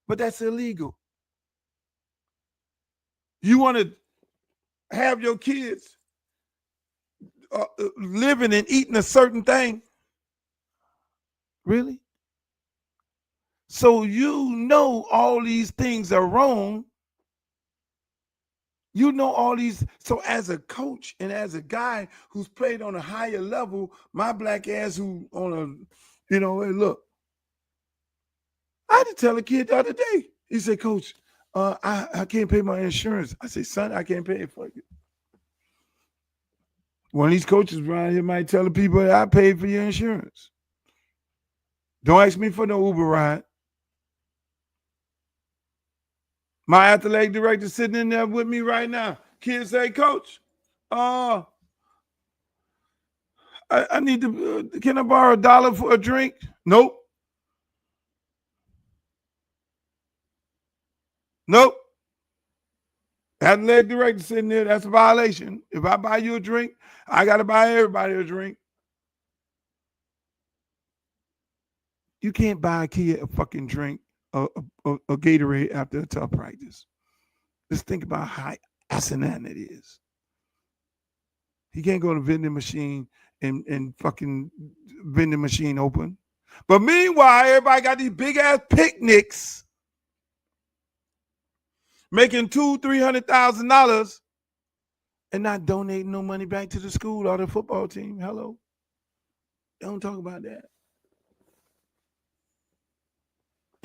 But that's illegal. You want to have your kids living and eating a certain thing? Really? So all these things are wrong. All these. So as a coach and as a guy who's played on a higher level, my black ass who hey, look. I had to tell a kid the other day. He said, Coach, I can't pay my insurance. I said, son, I can't pay it for you. One of these coaches around here might tell the people that I paid for your insurance. Don't ask me for no Uber ride. My athletic director sitting in there with me right now. Kids say, Coach, I need to, can I borrow $1 for a drink? Nope. Athletic director sitting there, that's a violation. If I buy you a drink, I got to buy everybody a drink. You can't buy a kid a fucking drink, a Gatorade after a tough practice. Just think about how asinine it is. He can't go to the vending machine and fucking vending machine open. But meanwhile, everybody got these big ass picnics making $200,000-$300,000 and not donating no money back to the school or the football team. Hello. Don't talk about that.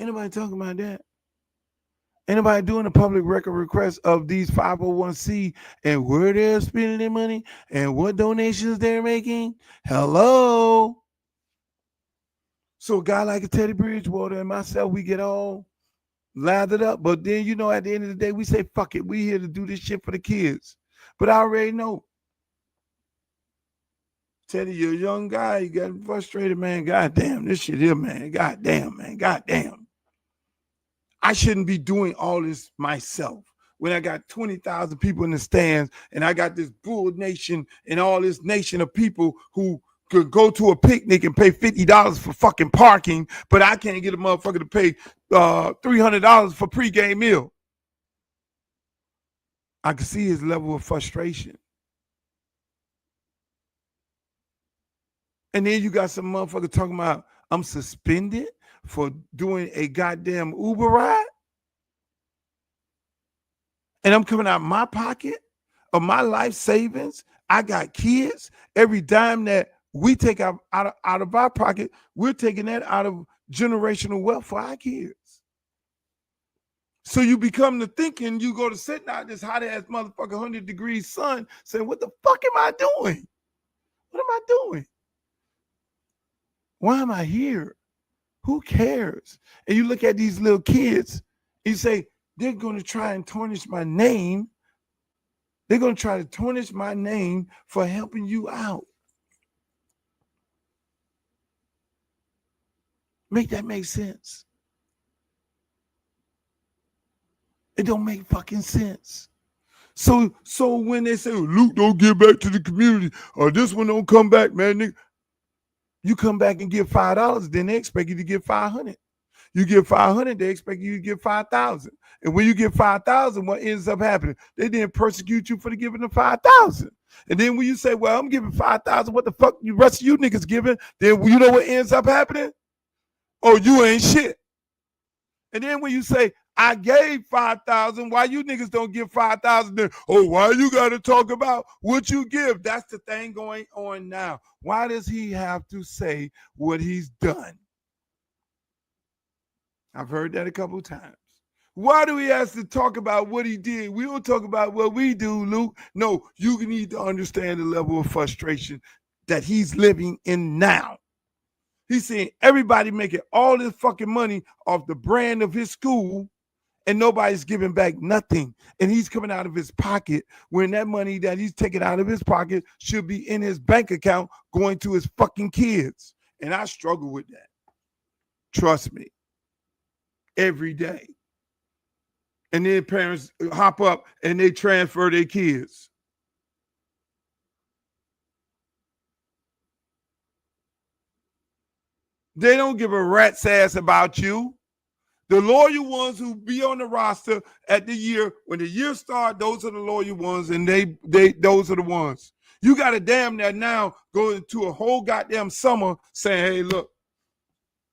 Ain't nobody talking about that. Ain't nobody doing a public record request of these 501c and where they're spending their money and what donations they're making. Hello. So a guy like a Teddy Bridgewater and myself, we get all lathered up. But then, at the end of the day, we say, fuck it. We here to do this shit for the kids. But I already know. Teddy, you're a young guy. You got frustrated, man. God damn, this shit here, man. God damn, man. God damn. I shouldn't be doing all this myself when I got 20,000 people in the stands and I got this bull nation and all this nation of people who could go to a picnic and pay $50 for fucking parking, but I can't get a motherfucker to pay $300 for pregame meal. I can see his level of frustration. And then you got some motherfucker talking about I'm suspended for doing a goddamn Uber ride. And I'm coming out of my pocket of my life savings. I got kids. Every dime that we take out of our pocket, we're taking that out of generational wealth for our kids. So you become the thinking, you go to sitting out this hot ass motherfucker 100 degrees sun saying, what the fuck am I doing? What am I doing? Why am I here? Who cares? And you look at these little kids, and you say, they're going to try and tarnish my name. They're going to try to tarnish my name for helping you out. Make that make sense? It don't make fucking sense. So when they say, Luke, don't give back to the community, or this one don't come back, man, nigga. You come back and give $5, then they expect you to give $500. You give $500, they expect you to give $5,000. And when you give $5,000, what ends up happening? They then persecute you for the giving the $5,000. And then when you say, well, I'm giving $5,000, what the fuck you rest of you niggas giving? Then you know what ends up happening? Oh, you ain't shit. And then when you say, I gave $5,000, why you niggas don't give $5,000? Then, oh, why you got to talk about what you give? That's the thing going on now. Why does he have to say what he's done? I've heard that a couple of times. Why do he have to talk about what he did? We don't talk about what we do, Luke. No, you need to understand the level of frustration that he's living in now. He's seeing everybody making all this fucking money off the brand of his school, and nobody's giving back nothing. And he's coming out of his pocket when that money that he's taking out of his pocket should be in his bank account going to his fucking kids. And I struggle with that. Trust me. Every day. And then parents hop up and they transfer their kids. They don't give a rat's ass about you. The loyal ones who be on the roster at the year, when the year starts, those are the loyal ones, and they those are the ones. You got to damn that now go into a whole goddamn summer saying, hey, look,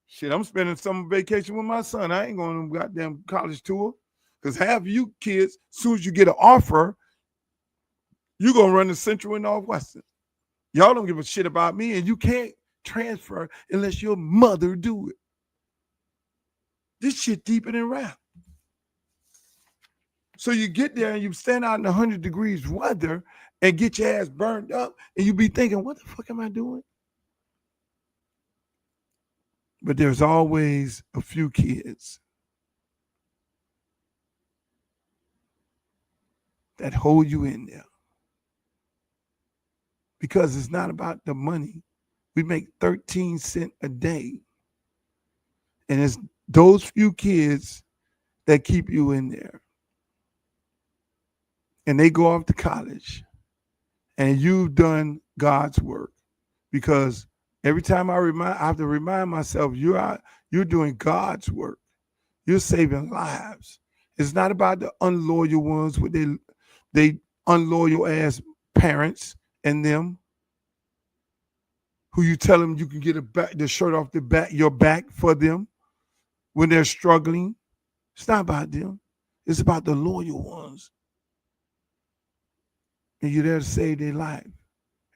shit, I'm spending summer vacation with my son. I ain't going to goddamn college tour. Because half of you kids, as soon as you get an offer, you're going to run the Central and Northwestern. Y'all don't give a shit about me, and you can't transfer unless your mother do it. This shit deeper than rap. So you get there and you stand out in 100 degrees weather and get your ass burned up, and you be thinking, what the fuck am I doing? But there's always a few kids that hold you in there. Because it's not about the money. We make 13 cents a day. And it's those few kids that keep you in there. And they go off to college. And you've done God's work. Because every time I have to remind myself, you're doing God's work. You're saving lives. It's not about the unloyal ones with they unloyal ass parents and them who you tell them you can get the shirt off your back for them when they're struggling. It's not about them. It's about the loyal ones. And you're there to save their life.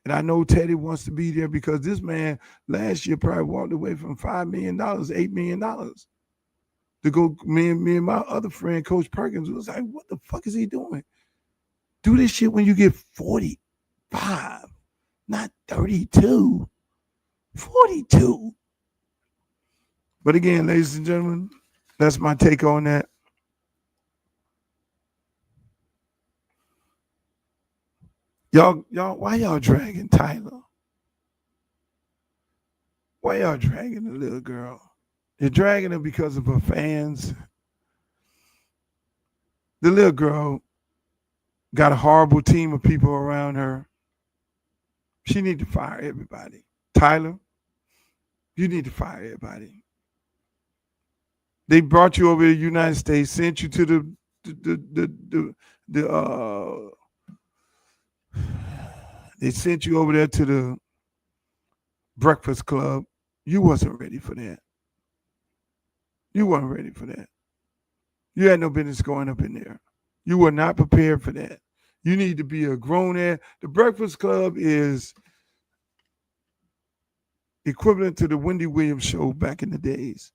And I know Teddy wants to be there because this man last year probably walked away from $5 million, $8 million. to go. Me and my other friend, Coach Perkins, was like, "What the fuck is he doing? Do this shit when you get 45, not 32, 42." But again, ladies and gentlemen, that's my take on that. Y'all, why y'all dragging Tyler? Why y'all dragging the little girl? You're dragging her because of her fans. The little girl got a horrible team of people around her. She need to fire everybody. Tyler, you need to fire everybody. They brought you over to the United States, sent you to they sent you over there to the Breakfast Club. You wasn't ready for that. You weren't ready for that. You had no business going up in there. You were not prepared for that. You need to be a grown ass. The Breakfast Club is equivalent to the Wendy Williams show back in the days.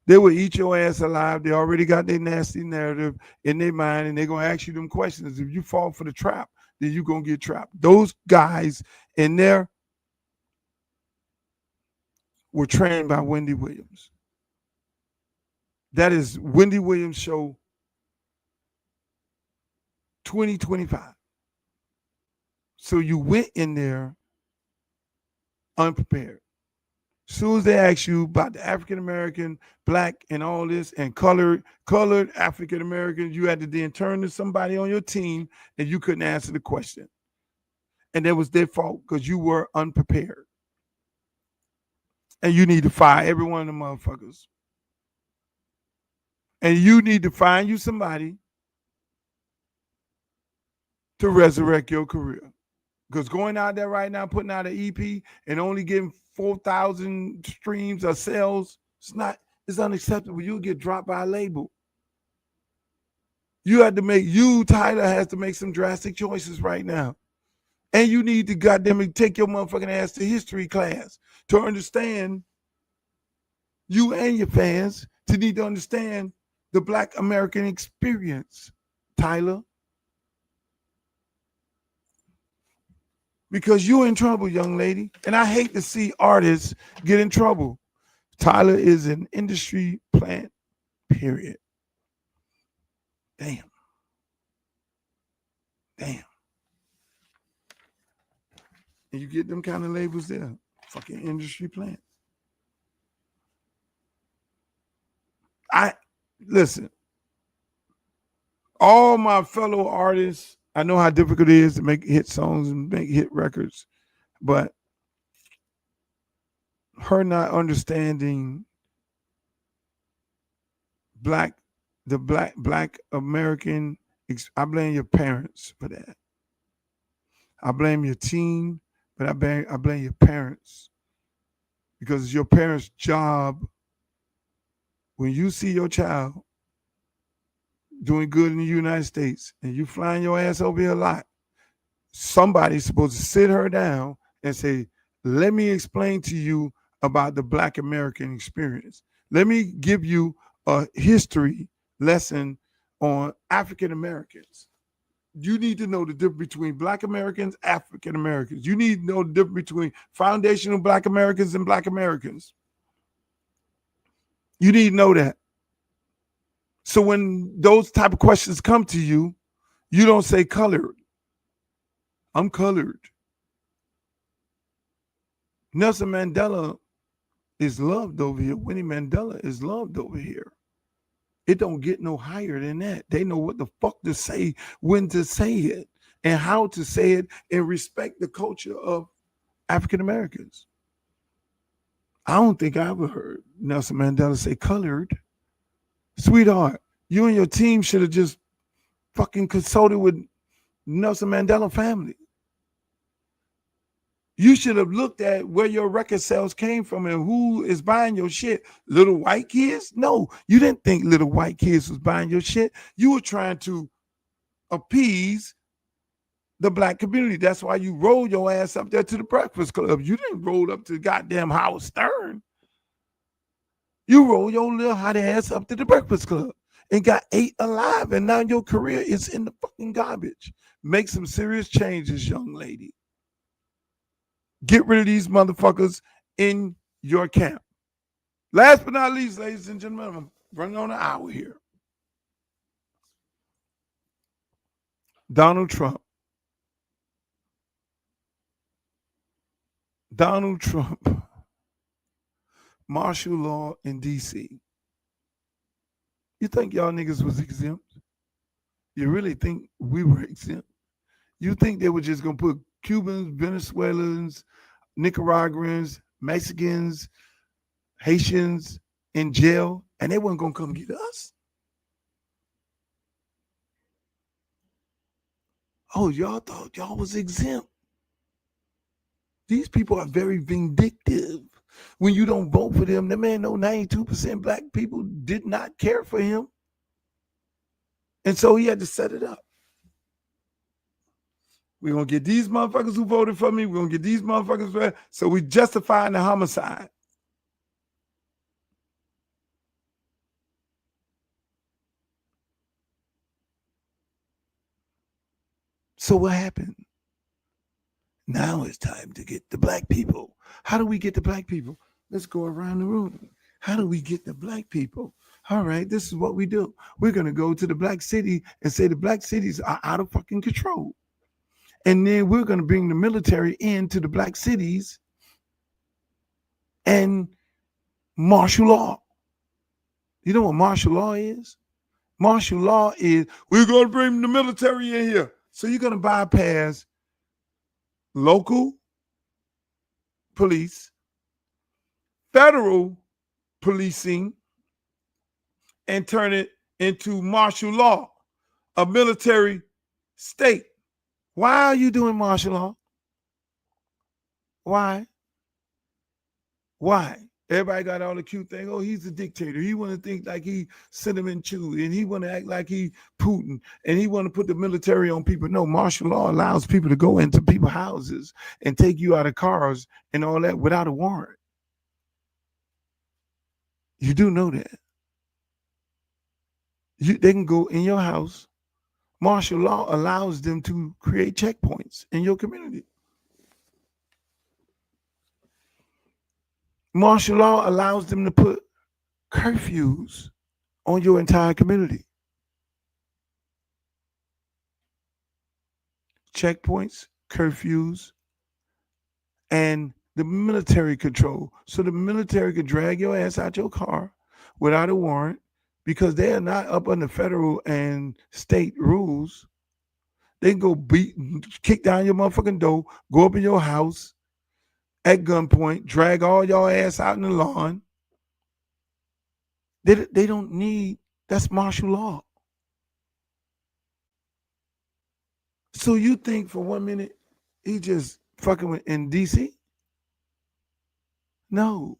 They will eat your ass alive. They already got their nasty narrative in their mind, and they're going to ask you them questions. If you fall for the trap, then you're going to get trapped. Those guys in there were trained by Wendy Williams. That is Wendy Williams show 2025. So you went in there unprepared. As soon as they ask you about the African American, black, and all this, and colored African Americans, you had to then turn to somebody on your team, and you couldn't answer the question. And that was their fault because you were unprepared. And you need to fire every one of them motherfuckers. And you need to find you somebody to resurrect your career. Because going out there right now, putting out an EP and only getting 4,000 streams or sales, it's unacceptable. You'll get dropped by a label. Tyler has to make some drastic choices right now. And you need to goddamn take your motherfucking ass to history class to understand, you and your fans, to need to understand the Black American experience, Tyler. Because you're in trouble, young lady. And I hate to see artists get in trouble. Tyler is an industry plant, period. Damn. And you get them kind of labels there. Fucking industry plant. Listen. All my fellow artists, I know how difficult it is to make hit songs and make hit records, but her not understanding Black American, I blame your parents for that. I blame your team, but I blame your parents, because it's your parents' job. When you see your child doing good in the United States and you flying your ass over here a lot, somebody's supposed to sit her down and say, let me explain to you about the Black American experience. Let me give you a history lesson on African Americans. You need to know the difference between Black Americans, African Americans. You need to know the difference between foundational Black Americans and Black Americans. You need to know that. So when those type of questions come to you, you don't say colored. I'm colored. Nelson Mandela is loved over here. Winnie Mandela is loved over here. It don't get no higher than that. They know what the fuck to say, when to say it, and how to say it, and respect the culture of African Americans. I don't think I ever heard Nelson Mandela say colored. Sweetheart, you and your team should have just fucking consulted with Nelson Mandela family. You should have looked at where your record sales came from and who is buying your shit. Little white kids? No, you didn't think little white kids was buying your shit. You were trying to appease the Black community. That's why you rolled your ass up there to the Breakfast Club. You didn't roll up to goddamn Howard Stern. You roll your little hot ass up to the Breakfast Club and got 8 alive, and now your career is in the fucking garbage. Make some serious changes, young lady. Get rid of these motherfuckers in your camp. Last but not least, ladies and gentlemen, I'm running on an hour here. Donald Trump. Martial law in D.C. You think y'all niggas was exempt? You really think we were exempt? You think they were just going to put Cubans, Venezuelans, Nicaraguans, Mexicans, Haitians in jail and they weren't going to come get us? Oh, y'all thought y'all was exempt. These people are very vindictive. When you don't vote for them, the man know 92% black people did not care for him. And so he had to set it up. We're going to get these motherfuckers who voted for me. We're going to get these motherfuckers for that. So we justifying the homicide. So what happened? Now it's time to get the black people. How do we get the black people? Let's go around the room. How do we get the black people? All right, this is what we do. We're going to go to the black city and say the black cities are out of fucking control. And then we're going to bring the military into the black cities and martial law. You know what martial law is? Martial law is we're going to bring the military in here. So you're going to bypass local police, federal policing, and turn it into martial law, a military state. Why are you doing martial law? Why? Everybody got all the cute thing. Oh, he's a dictator. He want to think like he Cinnamon Chew, and he want to act like he Putin, and he want to put the military on people. No, martial law allows people to go into people's houses and take you out of cars and all that without a warrant. You do know that. They can go in your house. Martial law allows them to create checkpoints in your community. Martial law allows them to put curfews on your entire community. Checkpoints, curfews, and the military control. So the military could drag your ass out your car without a warrant because they are not up under federal and state rules. They can go kick down your motherfucking door, go up in your house at gunpoint, drag all your ass out in the lawn. They don't need, that's martial law. So you think for 1 minute he just fucking with in DC? No.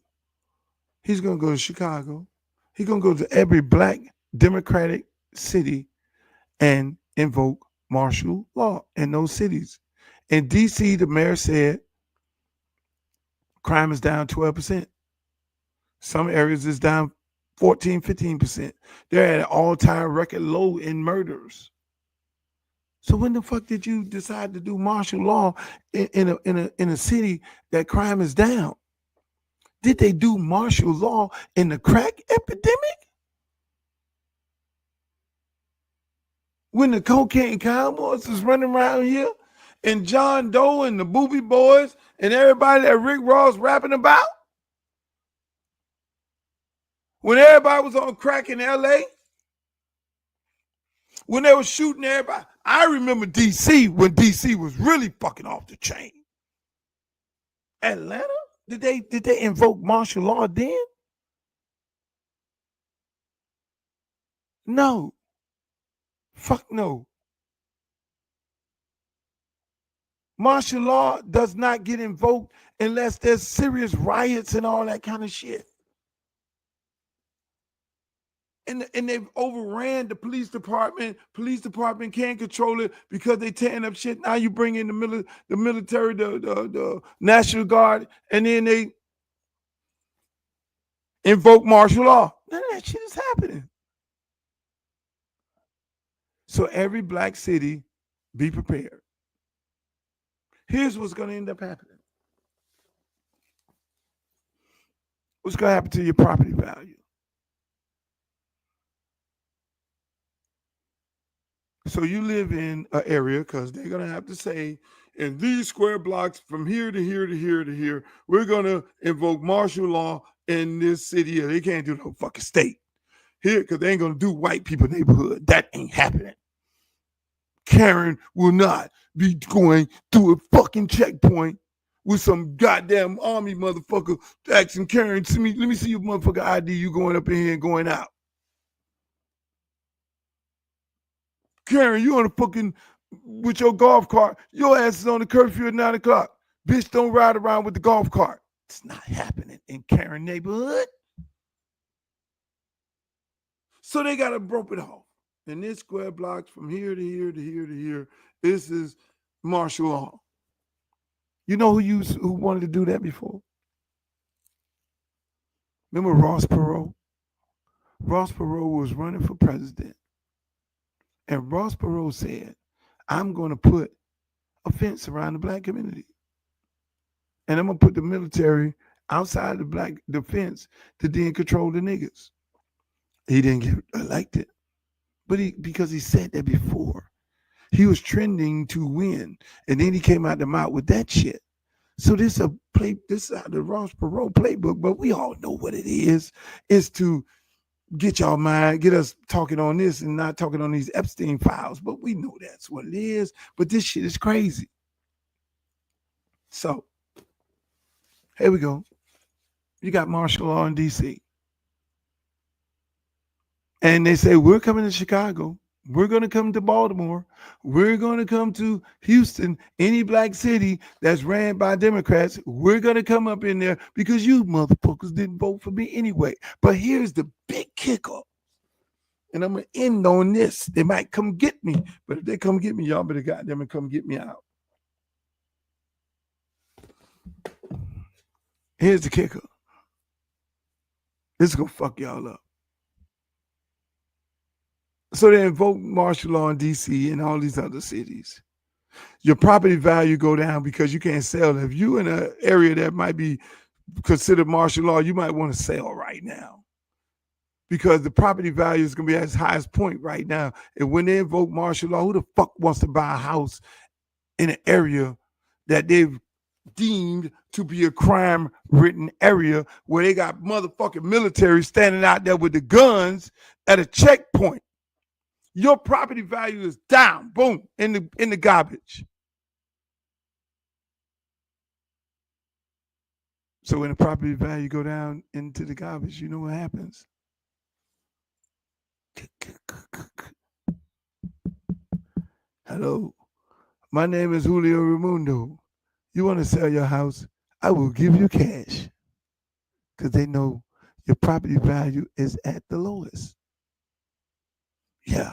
He's going to go to Chicago. He's going to go to every black Democratic city and invoke martial law in those cities. In DC, the mayor said crime is down 12%. Some areas is down 14, 15%. They're at an all-time record low in murders. So when the fuck did you decide to do martial law in a city that crime is down? Did they do martial law in the crack epidemic? When the cocaine cowboys was running around here and John Doe and the Booby Boys and everybody that Rick Ross rapping about? When everybody was on crack in LA? When they were shooting everybody? I remember DC when DC was really fucking off the chain. Atlanta? Did they invoke martial law then? No. Fuck no. Martial law does not get invoked unless there's serious riots and all that kind of shit. And they've overran the police department. Police department can't control it because they tearing up shit. Now you bring in the military, the National Guard, and then invoke martial law. None of that shit is happening. So every black city, be prepared. Here's what's going to end up happening. What's going to happen to your property value? So you live in an area, because they're going to have to say, in these square blocks from here to here to here to here, we're going to invoke martial law in this city. They can't do no fucking state here, because they ain't going to do white people neighborhood. That ain't happening. Karen will not be going through a fucking checkpoint with some goddamn army motherfucker asking Karen, let me see your motherfucker ID, you going up in here and going out. Karen, you on a fucking, with your golf cart, your ass is on the curfew at 9 o'clock. Bitch, don't ride around with the golf cart. It's not happening in Karen neighborhood. So they got to rope it off. In this square blocks from here to here to here to here, this is martial law. You know who wanted to do that before? Remember Ross Perot? Ross Perot was running for president. And Ross Perot said, I'm going to put a fence around the black community. And I'm going to put the military outside the fence to then control the niggas. He didn't get elected. But because he said that before. He was trending to win. And then he came out the mouth with that shit. So this is how the Ross Perot playbook, but we all know what it is. It's to get y'all mind, get us talking on this and not talking on these Epstein files. But we know that's what it is. But this shit is crazy. So here we go. You got martial law in DC. And they say, we're coming to Chicago. We're going to come to Baltimore. We're going to come to Houston, any black city that's ran by Democrats. We're going to come up in there because you motherfuckers didn't vote for me anyway. But here's the big kicker. And I'm going to end on this. They might come get me. But if they come get me, y'all better goddamn it come get me out. Here's the kicker. This is going to fuck y'all up. So they invoke martial law in D.C. and all these other cities. Your property value go down because you can't sell. If you in an area that might be considered martial law, you might want to sell right now because the property value is going to be at its highest point right now. And when they invoke martial law, who the fuck wants to buy a house in an area that they've deemed to be a crime-ridden area where they got motherfucking military standing out there with the guns at a checkpoint? Your property value is down, boom, in the garbage. So when the property value go down into the garbage, you know what happens? Hello, my name is Julio Raimundo. You want to sell your house? I will give you cash because they know your property value is at the lowest. Yeah.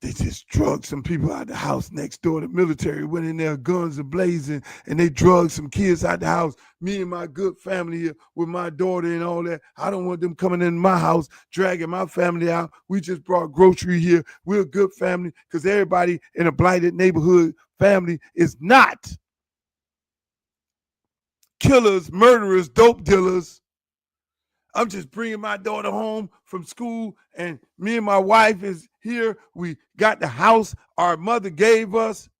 They just drugged some people out the house next door. The military went in there, guns are blazing, and they drugged some kids out the house. Me and my good family here with my daughter and all that. I don't want them coming in my house, dragging my family out. We just brought grocery here. We're a good family because everybody in a blighted neighborhood family is not killers, murderers, dope dealers. I'm just bringing my daughter home from school, and me and my wife is here. We got the house our mother gave us.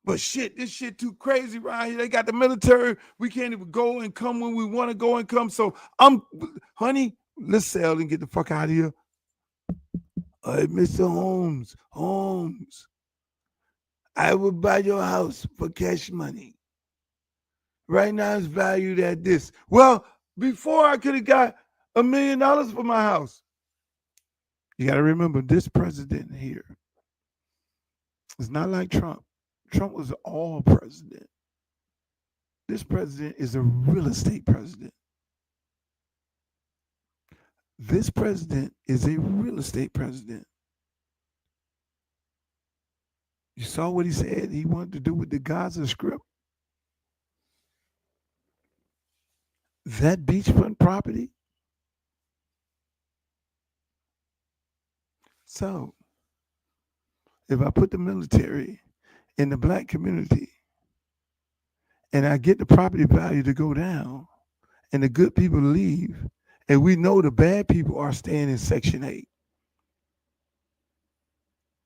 But shit, this shit too crazy right here. They got the military. We can't even go and come when we want to go and come. So honey, let's sell and get the fuck out of here. Hey, Mr. Holmes, I will buy your house for cash money. Right now it's valued at this. Well, before I could have got $1 million for my house. You got to remember, this president here is not like Trump. Trump was all president. This president is a real estate president. This president is a real estate president. You saw what he said he wanted to do with the Gaza Strip? that beachfront property. So if I put the military in the black community and I get the property value to go down and the good people leave, and we know the bad people are staying in Section 8.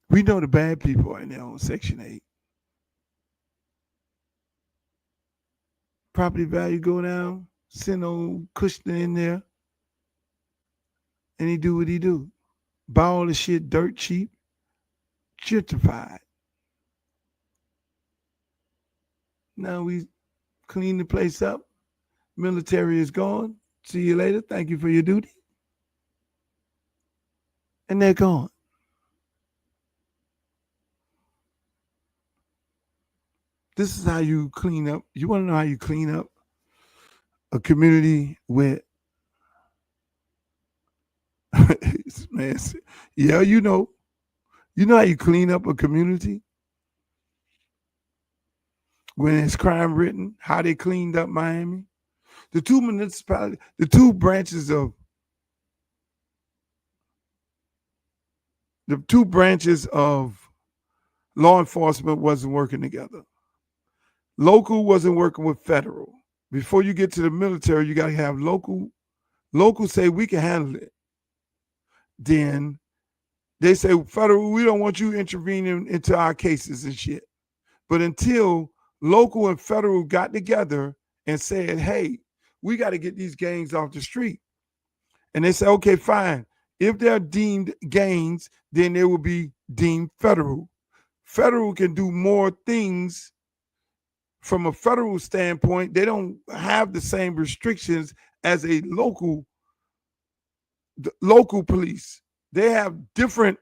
We know the bad people are in their own Section 8. Property value go down, send old Kushner in there, and he do what he do. Buy all the shit dirt cheap, gentrified. Now we clean the place up. Military is gone. See you later. Thank you for your duty. And they're gone. This is how you clean up. You want to know how you clean up a community with, man, yeah, you know how you clean up a community when it's crime ridden, how they cleaned up Miami. The two municipalities, the two branches of law enforcement wasn't working together. Local wasn't working with federal. Before you get to the military, you got to have local. Local say we can handle it. Then they say, federal, we don't want you intervening into our cases and shit. But until local and federal got together and said, hey, we got to get these gangs off the street. And they say, okay, fine. If they're deemed gangs, then they will be deemed federal. Federal can do more things from a federal standpoint. They don't have the same restrictions as a local police. They have different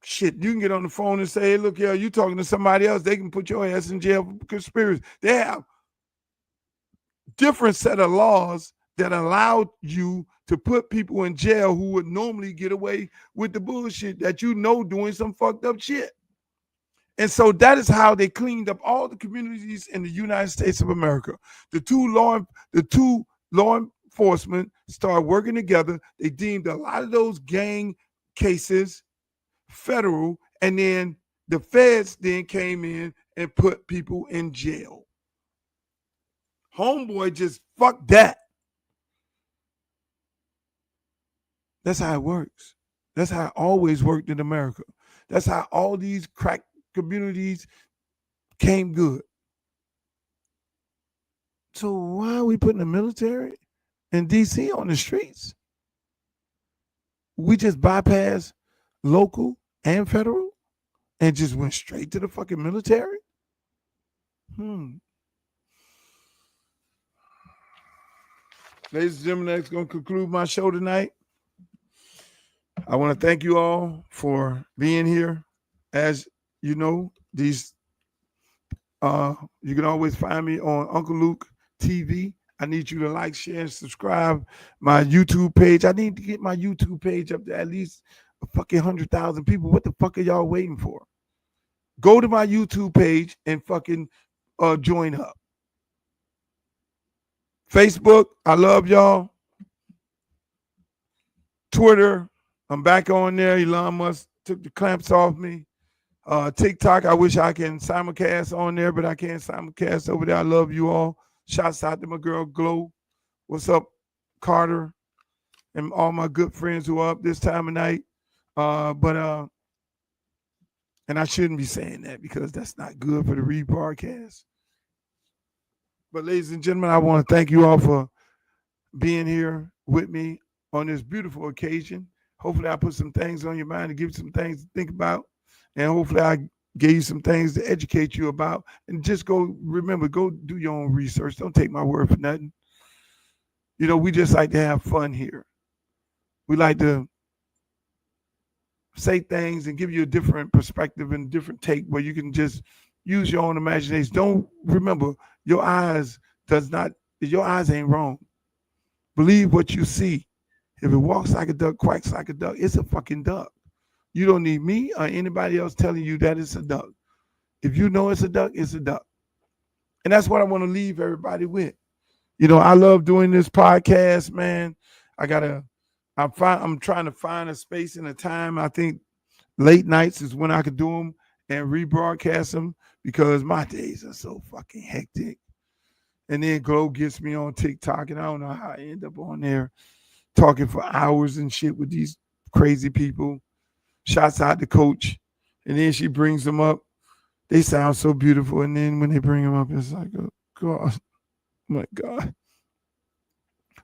shit. You can get on the phone and say, hey, look here, you talking to somebody else, they can put your ass in jail for conspiracy. They have different set of laws that allow you to put people in jail who would normally get away with the bullshit that doing some fucked up shit. And so that is how they cleaned up all the communities in the United States of America. The two law enforcement started working together. They deemed a lot of those gang cases federal, and then the feds then came in and put people in jail. Homeboy just fucked that. That's how it works. That's how it always worked in America. That's how all these crack communities came good. So why are we putting the military in D.C. on the streets? We just bypassed local and federal and just went straight to the fucking military? Ladies and gentlemen, that's going to conclude my show tonight. I want to thank you all for being here. As you know, you can always find me on Uncle Luke TV. I need you to like, share, and subscribe my YouTube page. I need to get my YouTube page up to at least a fucking 100,000 people. What the fuck are y'all waiting for? Go to my YouTube page and fucking join up. Facebook, I love y'all. Twitter, I'm back on there. Elon Musk took the clamps off me. TikTok, I wish I can simulcast on there, but I can't simulcast over there. I love you all. Shouts out to my girl Glow. What's up, Carter? And all my good friends who are up this time of night. And I shouldn't be saying that because that's not good for the rebroadcast. But ladies and gentlemen, I want to thank you all for being here with me on this beautiful occasion. Hopefully I put some things on your mind to give you some things to think about. And hopefully I gave you some things to educate you about. And just go do your own research. Don't take my word for nothing. We just like to have fun here. We like to say things and give you a different perspective and different take where you can just use your own imagination. Don't remember, your eyes ain't wrong. Believe what you see. If it walks like a duck, quacks like a duck, it's a fucking duck. You don't need me or anybody else telling you that it's a duck. If you know it's a duck, it's a duck. And that's what I want to leave everybody with. You know, I love doing this podcast, man. I'm trying to find a space and a time. I think late nights is when I could do them and rebroadcast them because my days are so fucking hectic. And then Glow gets me on TikTok, and I don't know how I end up on there talking for hours and shit with these crazy people. Shouts out to Coach. And then she brings them up. They sound so beautiful. And then when they bring them up, it's like, oh, God. My God.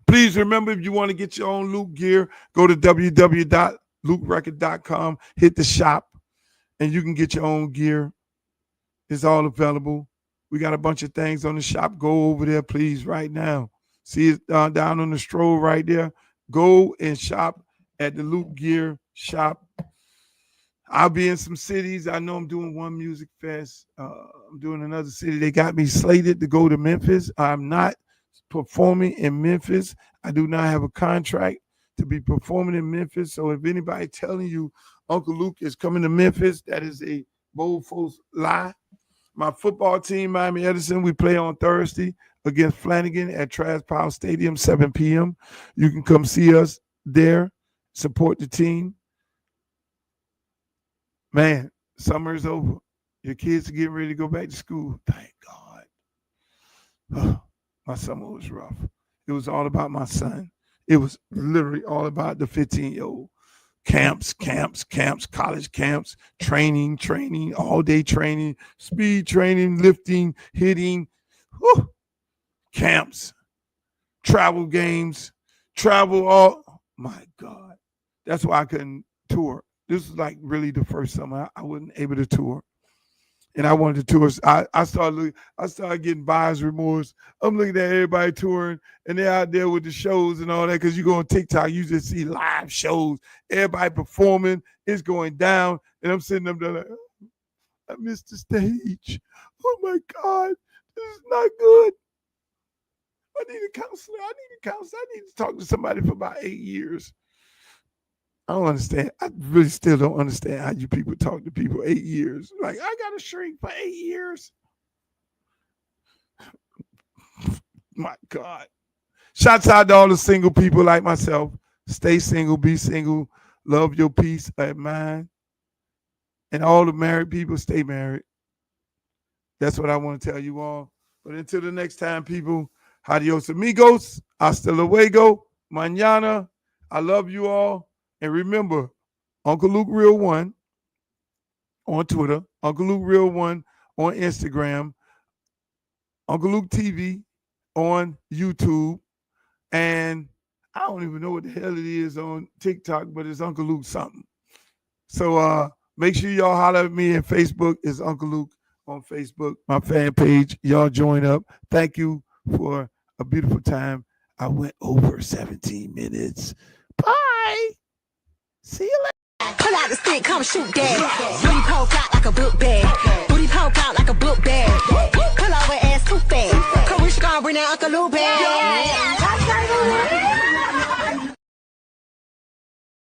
Please remember, if you want to get your own Luke gear, go to www.lukerecord.com, hit the shop, and you can get your own gear. It's all available. We got a bunch of things on the shop. Go over there, please, right now. See it down on the stroll right there. Go and shop at the Luke Gear shop. I'll be in some cities. I know I'm doing one music fest. I'm doing another city. They got me slated to go to Memphis. I'm not performing in Memphis. I do not have a contract to be performing in Memphis. So if anybody telling you Uncle Luke is coming to Memphis, that is a bold false lie. My football team, Miami-Dade, we play on Thursday against Flanagan at Trash Power Stadium, 7 p.m. You can come see us there, support the team. Man, summer is over. Your kids are getting ready to go back to school. Thank God. My summer was rough. It was all about my son. It was literally all about the 15-year-old. Camps, college camps, training, all-day training, speed training, lifting, hitting, camps, travel games, all. My God. That's why I couldn't tour. This was like really the first summer I wasn't able to tour. And I wanted to tour. I started getting buyer's remorse. I'm looking at everybody touring, and they're out there with the shows and all that. Because you go on TikTok, you just see live shows, everybody performing. It's going down, and I'm sitting up there like, oh, I missed the stage. Oh my God, this is not good. I need a counselor. I need to talk to somebody for about 8 years. I don't understand. I really still don't understand how you people talk to people 8 years. Like, I got to shrink for 8 years. My God. Shouts out to all the single people like myself. Stay single, be single, love your peace of mind. And all the married people, stay married. That's what I want to tell you all. But until the next time, people, adios amigos, hasta luego, mañana. I love you all. And remember, Uncle Luke Real 1 on Twitter, Uncle Luke Real 1 on Instagram, Uncle Luke TV on YouTube, and I don't even know what the hell it is on TikTok, but it's Uncle Luke something. So make sure y'all holler at me, and Facebook is Uncle Luke on Facebook, my fan page. Y'all join up. Thank you for a beautiful time. I went over 17 minutes. Bye. See you later. Pull out the stick, come shoot that. Booty poke out like a book bag. Booty poke out like a book bag. Pull over ass too fast. Come we should go bring that Uncle Luke back.